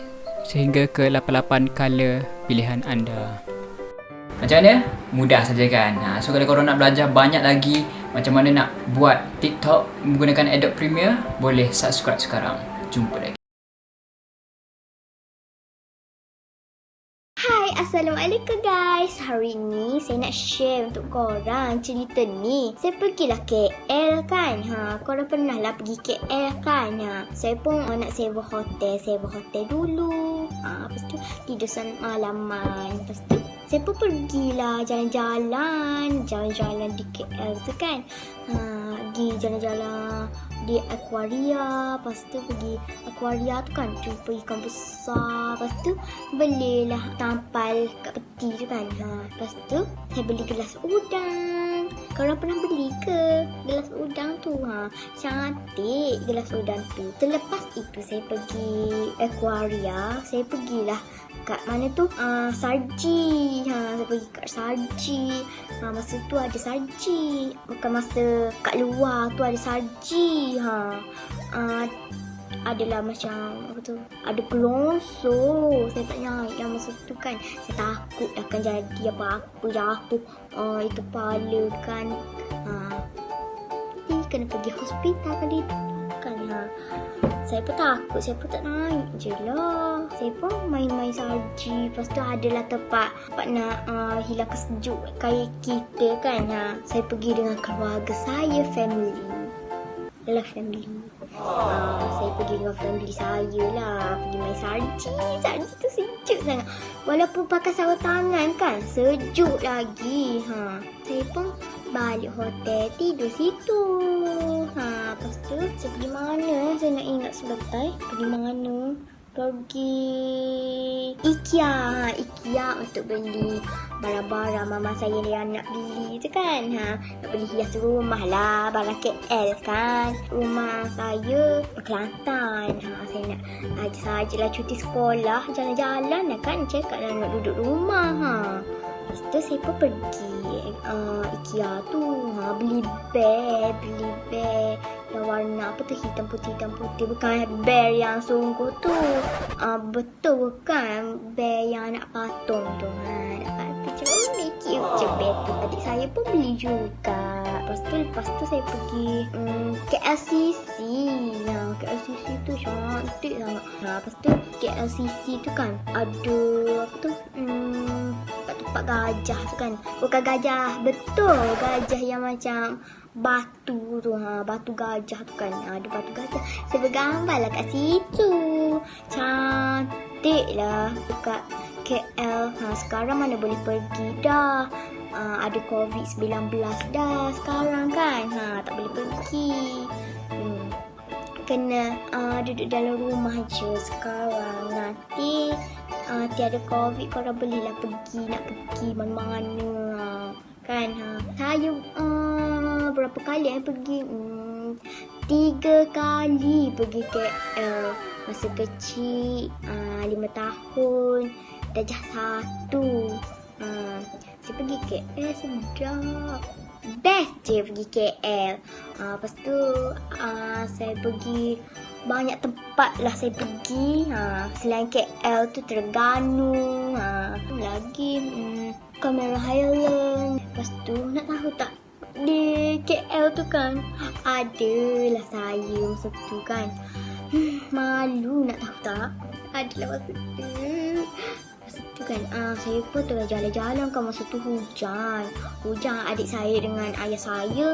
sehingga ke 88 color pilihan anda. Macam mana? Mudah saja kan? So kalau korang nak belajar banyak lagi macam mana nak buat TikTok menggunakan Adobe Premiere, boleh subscribe sekarang. Jumpa lagi. Hai, Assalamualaikum guys. Hari ni saya nak share untuk korang cerita ni. Saya pergilah KL kan. Korang pernah lah pergi KL kan. Saya pun nak sewa hotel dulu. Lepas tu tidur sana malaman. Lepas tu saya pun pergilah jalan-jalan di KL tu kan. Pergi jalan-jalan di Aquaria. Lepas tu pergi Aquaria tu kan, jumpa ikan besar. Lepas tu belilah tampal kat peti tu kan. Lepas tu saya beli gelas udang. Korang pernah beli ke gelas udang tu? Cantik gelas udang tu. Selepas itu saya pergi Aquaria. Saya pergilah kat mana tu? Sarji. Saya pergi kat Sarji. Masa tu ada Sarji. Bukan masa kat luar tu ada Sarji. Adalah macam apa tu? Ada pelonsor. Saya tak naik lah masa tu kan. Saya takut akan jadi apa-apa jatuh. Itu kepala kan. Kena pergi hospital kali kan. Saya pun takut, saya pun tak naik je lah. Saya pun main-main salji. Lepas tu adalah tempat nak hilang kesejuk kayak kita kan. Saya pergi dengan keluarga saya, family. Saya pergi dengan family saya lah. Pergi main salji. Salji tu sejuk sangat. Walaupun pakai sarung tangan kan, sejuk lagi. Saya pun balik hotel, tidur situ. Lepas tu saya pergi mana? Saya nak ingat sebentar. Pergi mana? Pergi IKEA untuk beli barang-barang mama saya yang nak beli tu kan. Nak beli hias rumah lah, barang KL kan. Rumah saya Kelantan. Saya nak sajalah cuti sekolah, jalan-jalan lah kan. Cakap nak duduk rumah. Lepas tu saya pun pergi IKEA tu. Beli beg yang warna apa tu, hitam putih. Bukan beg yang sungguh tu. Betul bukan beg yang nak patung tu. Nak patung cute beg tu. Adik saya pun beli juga. Lepas tu saya pergi KLCC. KLCC tu cantik sangat. Lepas tu KLCC tu kan ada apa tu, tempat gajah tu kan. Bukan gajah betul, gajah yang macam batu tu. Batu gajah tu kan. Ada batu gajah. Saya bergambar lah kat situ. Cantik lah dekat KL. Sekarang mana boleh pergi dah. Ada COVID-19 dah sekarang kan. Tak boleh pergi. Kena duduk dalam rumah je sekarang. Nanti tiada COVID, korang bolehlah pergi. Nak pergi mana-mana kan. Saya berapa kali pergi? 3 kali pergi KL. Masa kecil 5 tahun, darjah 1. Saya pergi KL, sedap. Best je pergi KL. Lepas tu saya pergi banyak tempat lah saya pergi. Selain KL tu Terengganu. Lagi Cameron Highland. Lepas tu nak tahu tak di KL tu kan, adalah saya masa tu kan. Malu nak tahu tak? Adalah masa tu. Masa tu kan, saya pun tengah jalan-jalan kan, masa tu hujan. Adik saya dengan ayah saya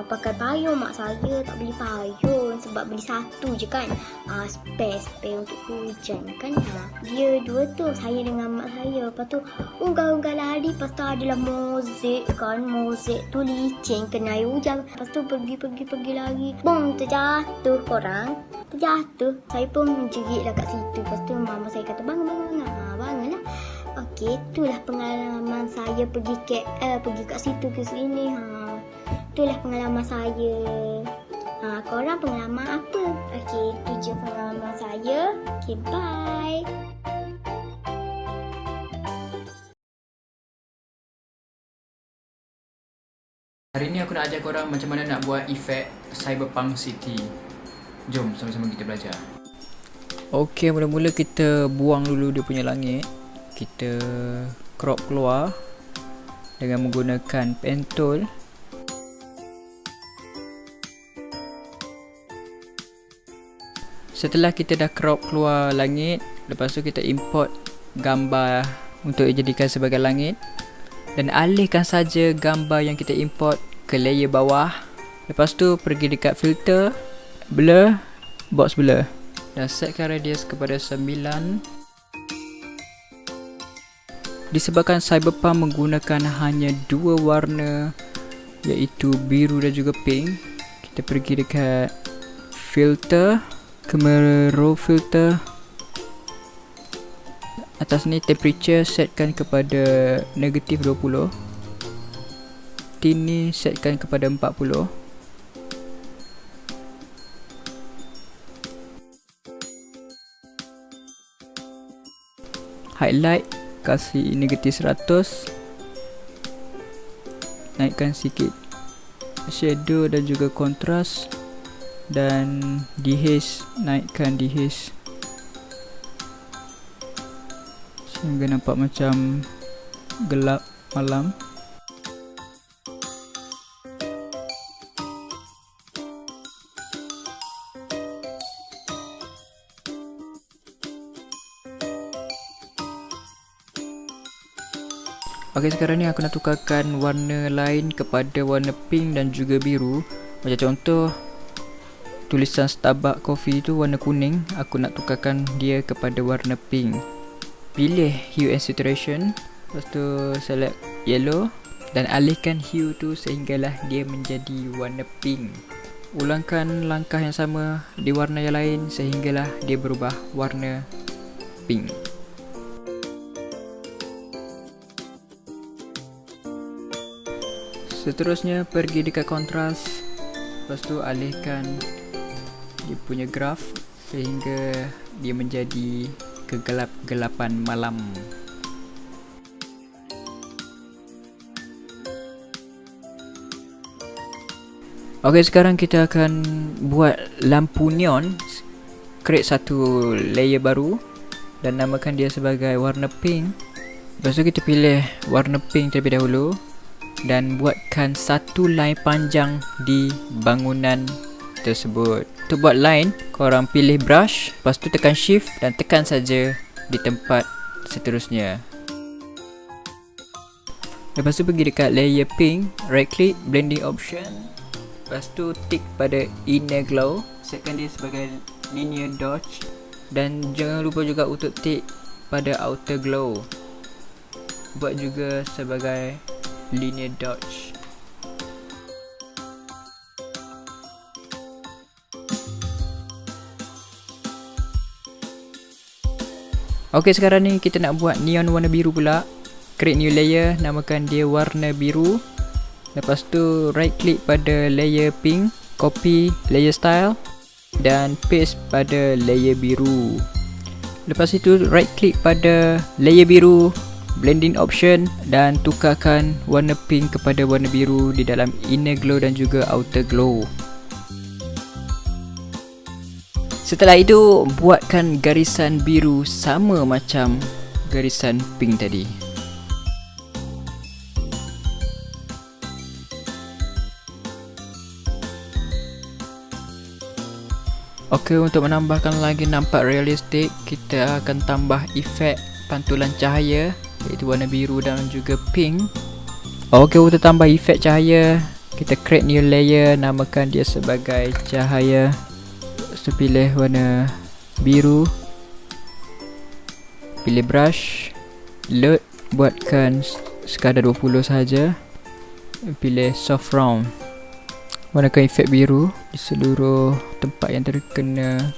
pakai payung. Mak saya tak beli payung sebab beli satu je kan. Spare untuk hujan kan. Dia dua tu, saya dengan mak saya. Lepas tu unggal-unggal lari. Lepas tu adalah mozaik kan. Mozaik tu licin kena air hujan. Lepas tu pergi lari. Bong, terjatuh korang. Terjatuh. Saya pun menjerit lah kat situ. Lepas tu mama saya kata bangun lah. Okey, itulah pengalaman saya pergi KL, pergi kat situ ke sini. Itulah pengalaman saya. Korang pengalaman apa? Okey, itu je pengalaman saya. Okey, bye. Hari ni aku nak ajar korang macam mana nak buat efek Cyberpunk City. Jom sama-sama kita belajar. Okey, mula-mula kita buang dulu dia punya langit. Kita crop keluar dengan menggunakan pen tool. Setelah kita dah crop keluar langit, lepas tu kita import gambar untuk dijadikan sebagai langit dan alihkan saja gambar yang kita import ke layer bawah. Lepas tu pergi dekat filter, blur, box blur dan setkan radius kepada 9. Disebabkan Cyberpunk menggunakan hanya 2 warna, iaitu biru dan juga pink, kita pergi dekat filter, camera raw filter. Atas ni temperature setkan kepada negatif 20. Tint ni setkan kepada 40. Highlight kasih negatif 100. Naikkan sikit shadow dan juga kontras. Dan dehaze, naikkan dehaze sehingga nampak macam gelap malam. Ok, sekarang ni aku nak tukarkan warna lain kepada warna pink dan juga biru. Macam contoh, tulisan Starbucks Coffee tu warna kuning, aku nak tukarkan dia kepada warna pink. Pilih hue and saturation, lepas tu select yellow dan alihkan hue tu sehinggalah dia menjadi warna pink. Ulangkan langkah yang sama di warna yang lain sehinggalah dia berubah warna pink. Seterusnya pergi dekat kontras, lepas tu alihkan dia punya graf sehingga dia menjadi kegelap-gelapan malam. Ok, sekarang kita akan buat lampu neon. Create satu layer baru dan namakan dia sebagai warna pink. Lepas tu kita pilih warna pink terlebih dahulu dan buatkan satu line panjang di bangunan tersebut. Untuk buat line, korang pilih brush, lepas tu tekan shift dan tekan saja di tempat seterusnya. Lepas tu pergi dekat layer pink, right click, blending option. Lepas tu tick pada inner glow, setkan dia sebagai linear dodge dan jangan lupa juga untuk tick pada outer glow. Buat juga sebagai linear dodge. Ok, sekarang ni kita nak buat neon warna biru pula. Create new layer, namakan dia warna biru. Lepas tu right click pada layer pink, copy layer style dan paste pada layer biru. Lepas itu right click pada layer biru, blending option dan tukarkan warna pink kepada warna biru di dalam inner glow dan juga outer glow. Setelah itu buatkan garisan biru sama macam garisan pink tadi. Okey, untuk menambahkan lagi nampak realistik, kita akan tambah efek pantulan cahaya iaitu warna biru dan juga pink. Okey, untuk tambah efek cahaya, kita create new layer, namakan dia sebagai cahaya. So, pilih warna biru, pilih brush, load, buatkan sekadar 20 sahaja. Pilih soft round, warnakan efek biru di seluruh tempat yang terkena.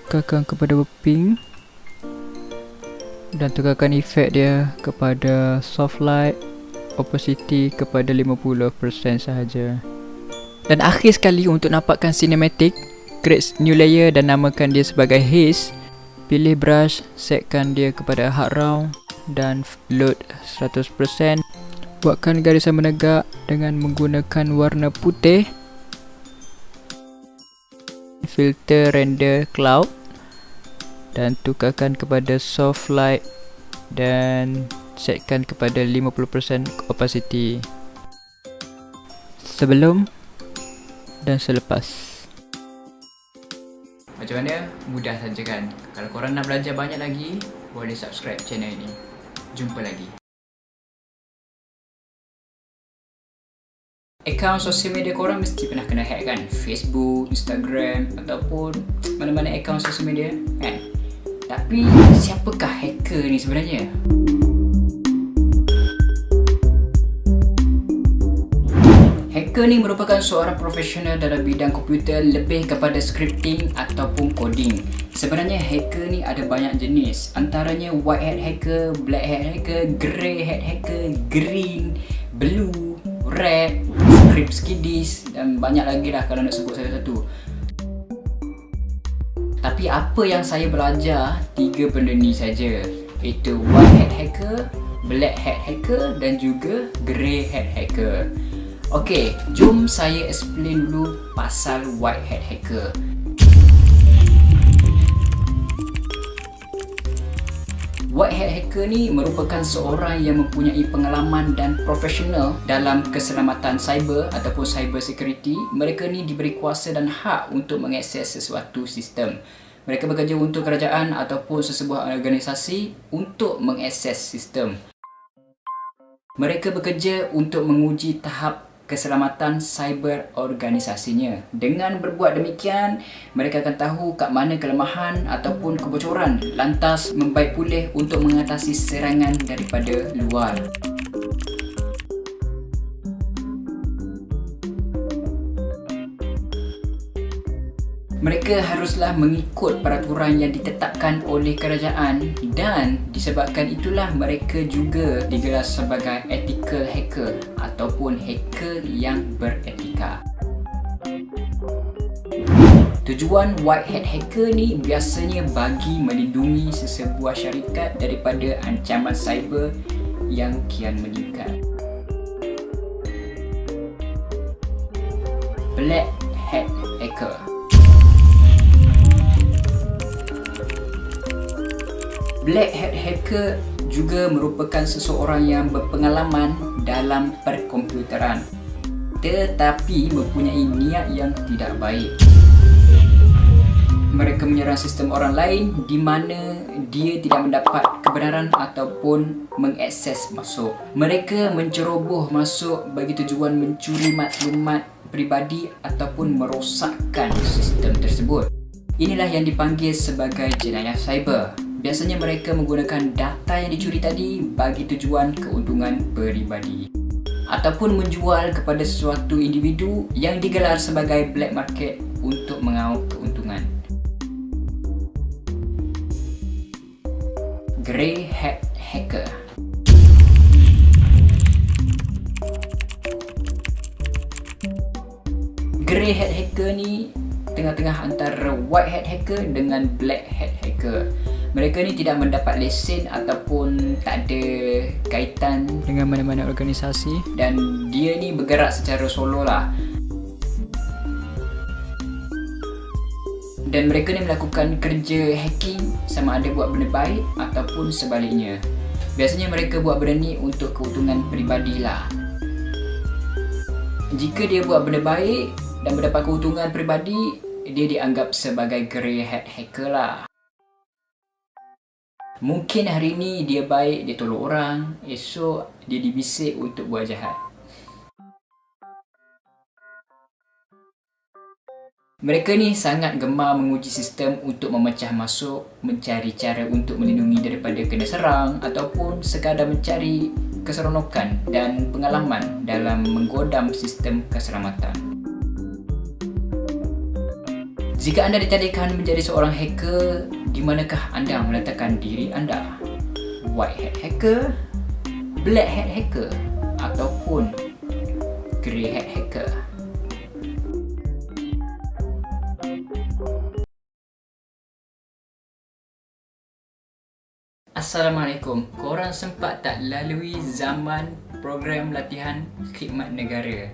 Tekan kepada pink dan tekankan efek dia kepada soft light, opacity kepada 50% sahaja. Dan akhir sekali, untuk nampakkan cinematic, create new layer dan namakan dia sebagai haze. Pilih brush, setkan dia kepada hard round dan load 100%. Buatkan garisan menegak dengan menggunakan warna putih. Filter render cloud dan tukarkan kepada soft light dan setkan kepada 50% opacity. Sebelum dan selepas. Macam mana? Mudah saja kan? Kalau korang nak belajar banyak lagi, boleh subscribe channel ini. Jumpa lagi. Akaun sosial media korang mesti pernah kena hack kan? Facebook, Instagram ataupun mana-mana akaun sosial media kan? Tapi siapakah hacker ni sebenarnya? Hacker ni merupakan seorang profesional dalam bidang komputer, lebih kepada scripting ataupun coding. Sebenarnya hacker ni ada banyak jenis, antaranya white hat hacker, black hat hacker, grey hat hacker, green, blue, red, script skiddies dan banyak lagi lah kalau nak sebut satu-satu. Tapi apa yang saya belajar, 3 benda ni saja, iaitu white hat hacker, black hat hacker dan juga grey hat hacker. Okey, jom saya explain dulu pasal white hat hacker. White hat hacker ni merupakan seorang yang mempunyai pengalaman dan profesional dalam keselamatan cyber ataupun cyber security. Mereka ni diberi kuasa dan hak untuk mengakses sesuatu sistem. Mereka bekerja untuk kerajaan ataupun sesebuah organisasi untuk mengakses sistem. Mereka bekerja untuk menguji tahap keselamatan cyber organisasinya. Dengan berbuat demikian, mereka akan tahu kat mana kelemahan ataupun kebocoran, lantas membaik pulih untuk mengatasi serangan daripada luar. Mereka haruslah mengikut peraturan yang ditetapkan oleh kerajaan dan disebabkan itulah mereka juga digelar sebagai ethical hacker ataupun hacker yang beretika. Tujuan white hat hacker ni biasanya bagi melindungi sesebuah syarikat daripada ancaman cyber yang kian meningkat. Black hat hacker. Black hat hacker juga merupakan seseorang yang berpengalaman dalam perkomputeran tetapi mempunyai niat yang tidak baik. Mereka menyerang sistem orang lain di mana dia tidak mendapat kebenaran ataupun mengakses masuk. Mereka menceroboh masuk bagi tujuan mencuri maklumat peribadi ataupun merosakkan sistem tersebut. Inilah yang dipanggil sebagai jenayah cyber. Biasanya mereka menggunakan data yang dicuri tadi bagi tujuan keuntungan peribadi ataupun menjual kepada sesuatu individu yang digelar sebagai black market untuk mengaup keuntungan. Grey hat hacker. Grey hat hacker ni tengah-tengah antara white hat hacker dengan black hat hacker. Mereka ni tidak mendapat lesen ataupun tak ada kaitan dengan mana-mana organisasi dan dia ni bergerak secara solo lah. Dan mereka ni melakukan kerja hacking, sama ada buat benda baik ataupun sebaliknya. Biasanya mereka buat benda ni untuk keuntungan peribadi lah. Jika dia buat benda baik dan mendapat keuntungan peribadi, dia dianggap sebagai grey hat hacker lah. Mungkin hari ni dia baik, dia tolong orang, esok dia dibisik untuk buat jahat. Mereka ni sangat gemar menguji sistem untuk memecah masuk, mencari cara untuk melindungi daripada kena serang ataupun sekadar mencari keseronokan dan pengalaman dalam menggodam sistem keselamatan. Jika anda ditadikkan menjadi seorang hacker, di manakah anda meletakkan diri anda? White hat hacker, black hat hacker, ataupun grey hat hacker? Assalamualaikum. Korang sempat tak lalui zaman program latihan khidmat negara,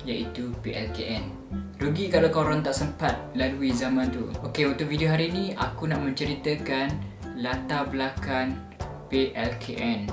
iaitu PLKN? Rugi kalau korang tak sempat lalui zaman tu. Okey, untuk video hari ni aku nak menceritakan latar belakang PLKN.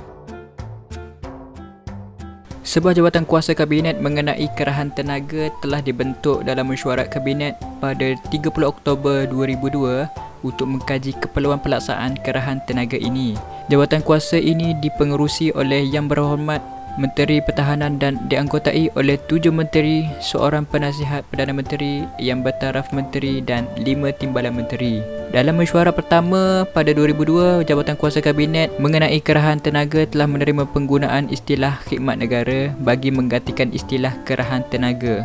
Sebuah jawatan kuasa kabinet mengenai kerahan tenaga telah dibentuk dalam mesyuarat kabinet pada 30 Oktober 2002 untuk mengkaji keperluan pelaksanaan kerahan tenaga ini. Jawatan kuasa ini dipengerusi oleh Yang Berhormat Menteri Pertahanan dan dianggotai oleh 7 menteri, seorang penasihat Perdana Menteri, yang bertaraf menteri dan 5 timbalan menteri. Dalam mesyuarat pertama pada 2002, Jabatan Kuasa Kabinet mengenai kerahan tenaga telah menerima penggunaan istilah khidmat negara bagi menggantikan istilah kerahan tenaga.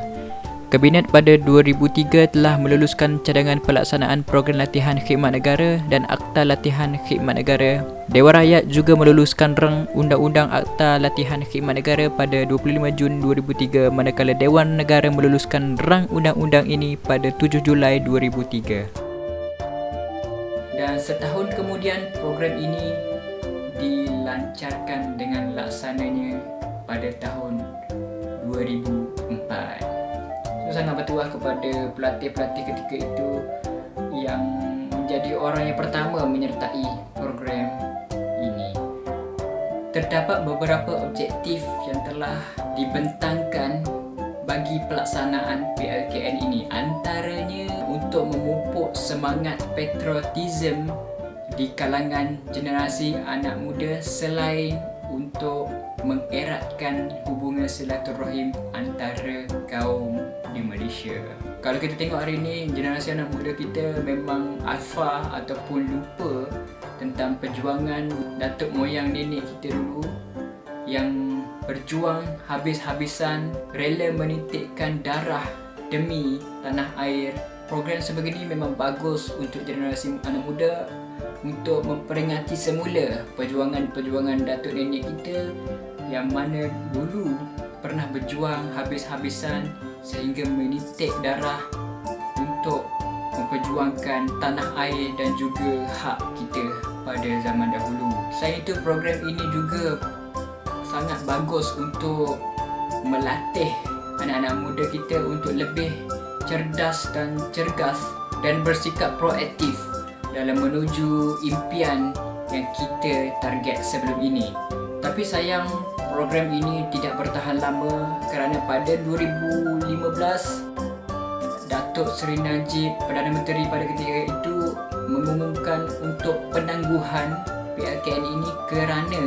Kabinet pada 2003 telah meluluskan cadangan pelaksanaan program latihan khidmat negara dan Akta Latihan Khidmat Negara. Dewan Rakyat juga meluluskan rang Undang-Undang Akta Latihan Khidmat Negara pada 25 Jun 2003, manakala Dewan Negara meluluskan rang undang-undang ini pada 7 Julai 2003. Dan setahun kemudian program ini dilancarkan dengan laksananya pada tahun 2004. Sangat bertuah kepada pelatih-pelatih ketika itu yang menjadi orang yang pertama menyertai program ini. Terdapat beberapa objektif yang telah dibentangkan bagi pelaksanaan PLKN ini, antaranya untuk memupuk semangat patriotism di kalangan generasi anak muda selain untuk mengeratkan hubungan silaturahim antara kaum di Malaysia. Kalau kita tengok hari ini, generasi anak muda kita memang alfa ataupun lupa tentang perjuangan datuk moyang nenek kita dulu yang berjuang habis-habisan, rela menitikkan darah demi tanah air. Program sebegini memang bagus untuk generasi anak muda untuk memperingati semula perjuangan-perjuangan datuk nenek kita yang mana dulu pernah berjuang habis-habisan sehingga menitik darah untuk memperjuangkan tanah air dan juga hak kita pada zaman dahulu. Selain itu, program ini juga sangat bagus untuk melatih anak-anak muda kita untuk lebih cerdas dan cergas dan bersikap proaktif dalam menuju impian yang kita target sebelum ini. Tapi sayang, program ini tidak bertahan lama kerana pada 2015 Datuk Seri Najib, Perdana Menteri pada ketika itu, mengumumkan untuk penangguhan PLKN ini kerana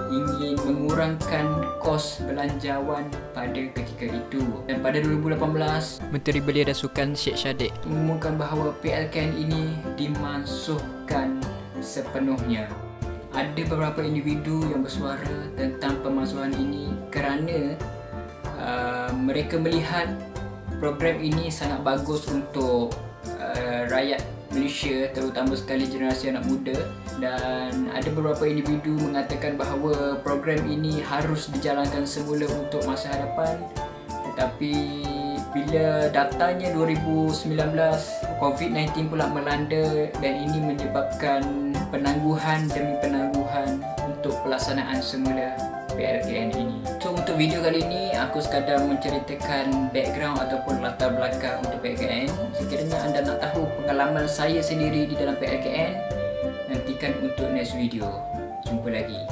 ingin mengurangkan kos belanjawan pada ketika itu. Dan pada 2018, Menteri Belia dan Sukan Sheikh Shadiq mengumumkan bahawa PLKN ini dimansuhkan sepenuhnya. Ada beberapa individu yang bersuara tentang pemansuhan ini kerana mereka melihat program ini sangat bagus untuk rakyat Malaysia, terutama sekali generasi anak muda, dan ada beberapa individu mengatakan bahawa program ini harus dijalankan semula untuk masa hadapan. Tetapi bila datanya 2019, COVID-19 pula melanda dan ini menyebabkan penangguhan demi penangguhan untuk pelaksanaan semula PLKN ini. So untuk video kali ini aku sekadar menceritakan background ataupun latar belakang untuk PLKN. Sekiranya anda nak tahu pengalaman saya sendiri di dalam PLKN, nantikan untuk next video. Jumpa lagi.